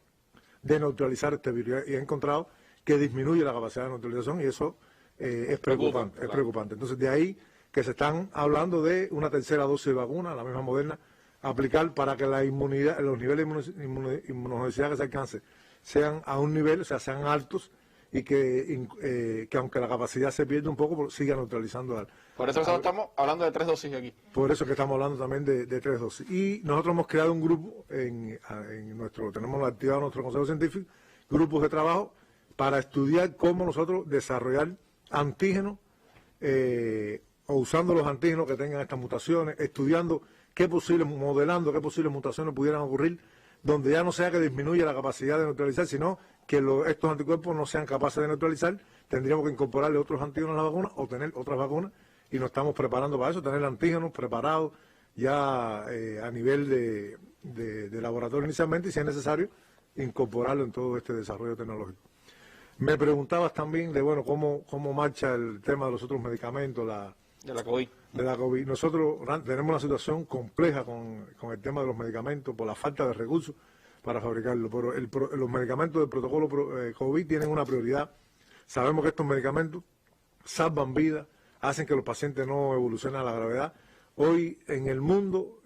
de neutralizar este virus, y ha encontrado que disminuye la capacidad de neutralización, y eso es preocupante. Es preocupante. Entonces, de ahí que se están hablando de una tercera dosis de vacuna, la misma Moderna, aplicar para que la inmunidad, los niveles de inmunogenicidad que se alcance sean a un nivel, o sea, sean altos, y que aunque la capacidad se pierde un poco, siga neutralizando. Por eso estamos hablando de 3 dosis aquí. Por eso que estamos hablando también de 3 dosis. Y nosotros hemos creado un grupo, tenemos activado nuestro consejo científico, grupos de trabajo para estudiar cómo nosotros desarrollar antígenos, o usando los antígenos que tengan estas mutaciones, estudiando modelando qué posibles mutaciones pudieran ocurrir, donde ya no sea que disminuya la capacidad de neutralizar, sino que estos anticuerpos no sean capaces de neutralizar. Tendríamos que incorporarle otros antígenos a la vacuna o tener otras vacunas, y nos estamos preparando para eso, tener antígenos preparados ya a nivel de laboratorio inicialmente, y si es necesario, incorporarlo en todo este desarrollo tecnológico. Me preguntabas también de, bueno, cómo marcha el tema de los otros medicamentos, de la COVID. Nosotros tenemos una situación compleja con el tema de los medicamentos por la falta de recursos para fabricarlo, pero los medicamentos del protocolo COVID tienen una prioridad. Sabemos que estos medicamentos salvan vidas, hacen que los pacientes no evolucionen a la gravedad. Hoy en el mundo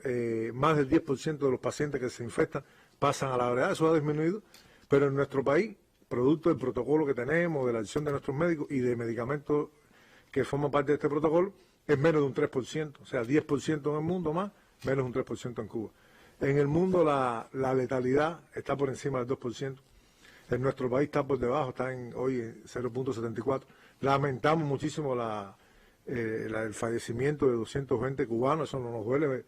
más del 10% de los pacientes que se infectan pasan a la gravedad. Eso ha disminuido, pero en nuestro país, producto del protocolo que tenemos, de la acción de nuestros médicos y de medicamentos que forman parte de este protocolo, es menos de un 3%, o sea, 10% en el mundo más, menos de un 3% en Cuba. En el mundo la letalidad está por encima del 2%, en nuestro país está por debajo, está hoy en 0.74. Lamentamos muchísimo el fallecimiento de 220 cubanos, eso no nos duele,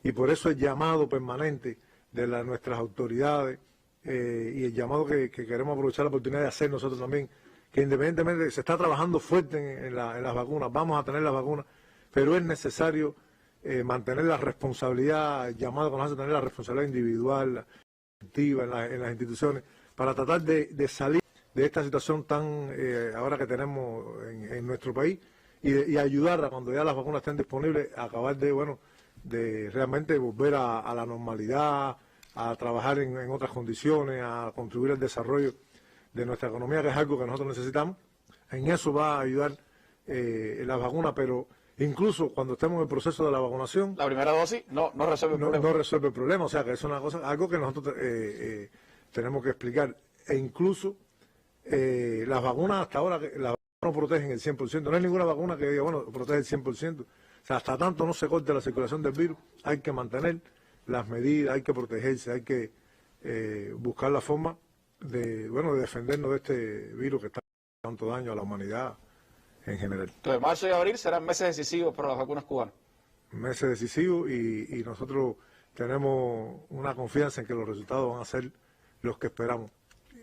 Y por eso el llamado permanente de nuestras autoridades y el llamado que queremos aprovechar la oportunidad de hacer nosotros también, que independientemente se está trabajando fuerte en las vacunas, vamos a tener las vacunas, pero es necesario mantener la responsabilidad, el llamado que nos hace tener la responsabilidad individual, activa en las instituciones, para tratar de salir de esta situación tan ahora que tenemos en nuestro país y ayudar a cuando ya las vacunas estén disponibles a acabar de realmente volver a la normalidad, a trabajar en otras condiciones, a contribuir al desarrollo de nuestra economía, que es algo que nosotros necesitamos. En eso va a ayudar las vacunas, pero incluso cuando estemos en el proceso de la vacunación, la primera dosis no resuelve el problema. No resuelve el problema, o sea que es una cosa, algo que nosotros tenemos que explicar. E incluso las vacunas hasta ahora, las vacunas no protegen el 100%, no hay ninguna vacuna que diga, bueno, protege el 100%. O sea, hasta tanto no se corte la circulación del virus, hay que mantener las medidas, hay que protegerse, hay que buscar la forma de defendernos de este virus que está haciendo tanto daño a la humanidad en general. Entonces, marzo y abril serán meses decisivos para las vacunas cubanas. Meses decisivos y nosotros tenemos una confianza en que los resultados van a ser los que esperamos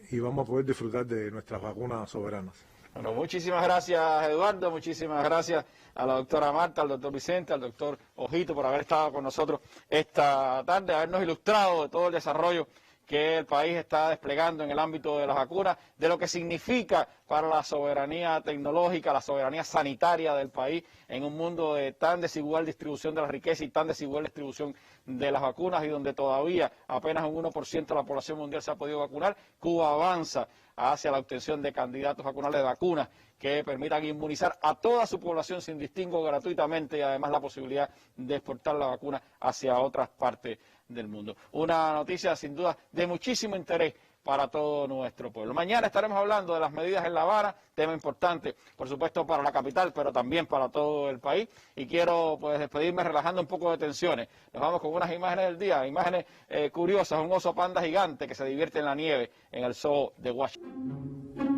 y vamos a poder disfrutar de nuestras vacunas soberanas. Bueno, muchísimas gracias, Eduardo, muchísimas gracias a la doctora Marta, al doctor Vicente, al doctor Ojito por haber estado con nosotros esta tarde, habernos ilustrado de todo el desarrollo que el país está desplegando en el ámbito de las vacunas, de lo que significa para la soberanía tecnológica, la soberanía sanitaria del país en un mundo de tan desigual distribución de la riqueza y tan desigual distribución de las vacunas y donde todavía apenas un 1% de la población mundial se ha podido vacunar. Cuba avanza hacia la obtención de candidatos vacunales de vacunas que permitan inmunizar a toda su población sin distingo gratuitamente y además la posibilidad de exportar la vacuna hacia otras partes del mundo. Una noticia sin duda de muchísimo interés para todo nuestro pueblo. Mañana estaremos hablando de las medidas en La Habana, tema importante, por supuesto, para la capital, pero también para todo el país. Y quiero despedirme relajando un poco de tensiones. Nos vamos con unas imágenes del día, imágenes curiosas, un oso panda gigante que se divierte en la nieve en el zoo de Washington.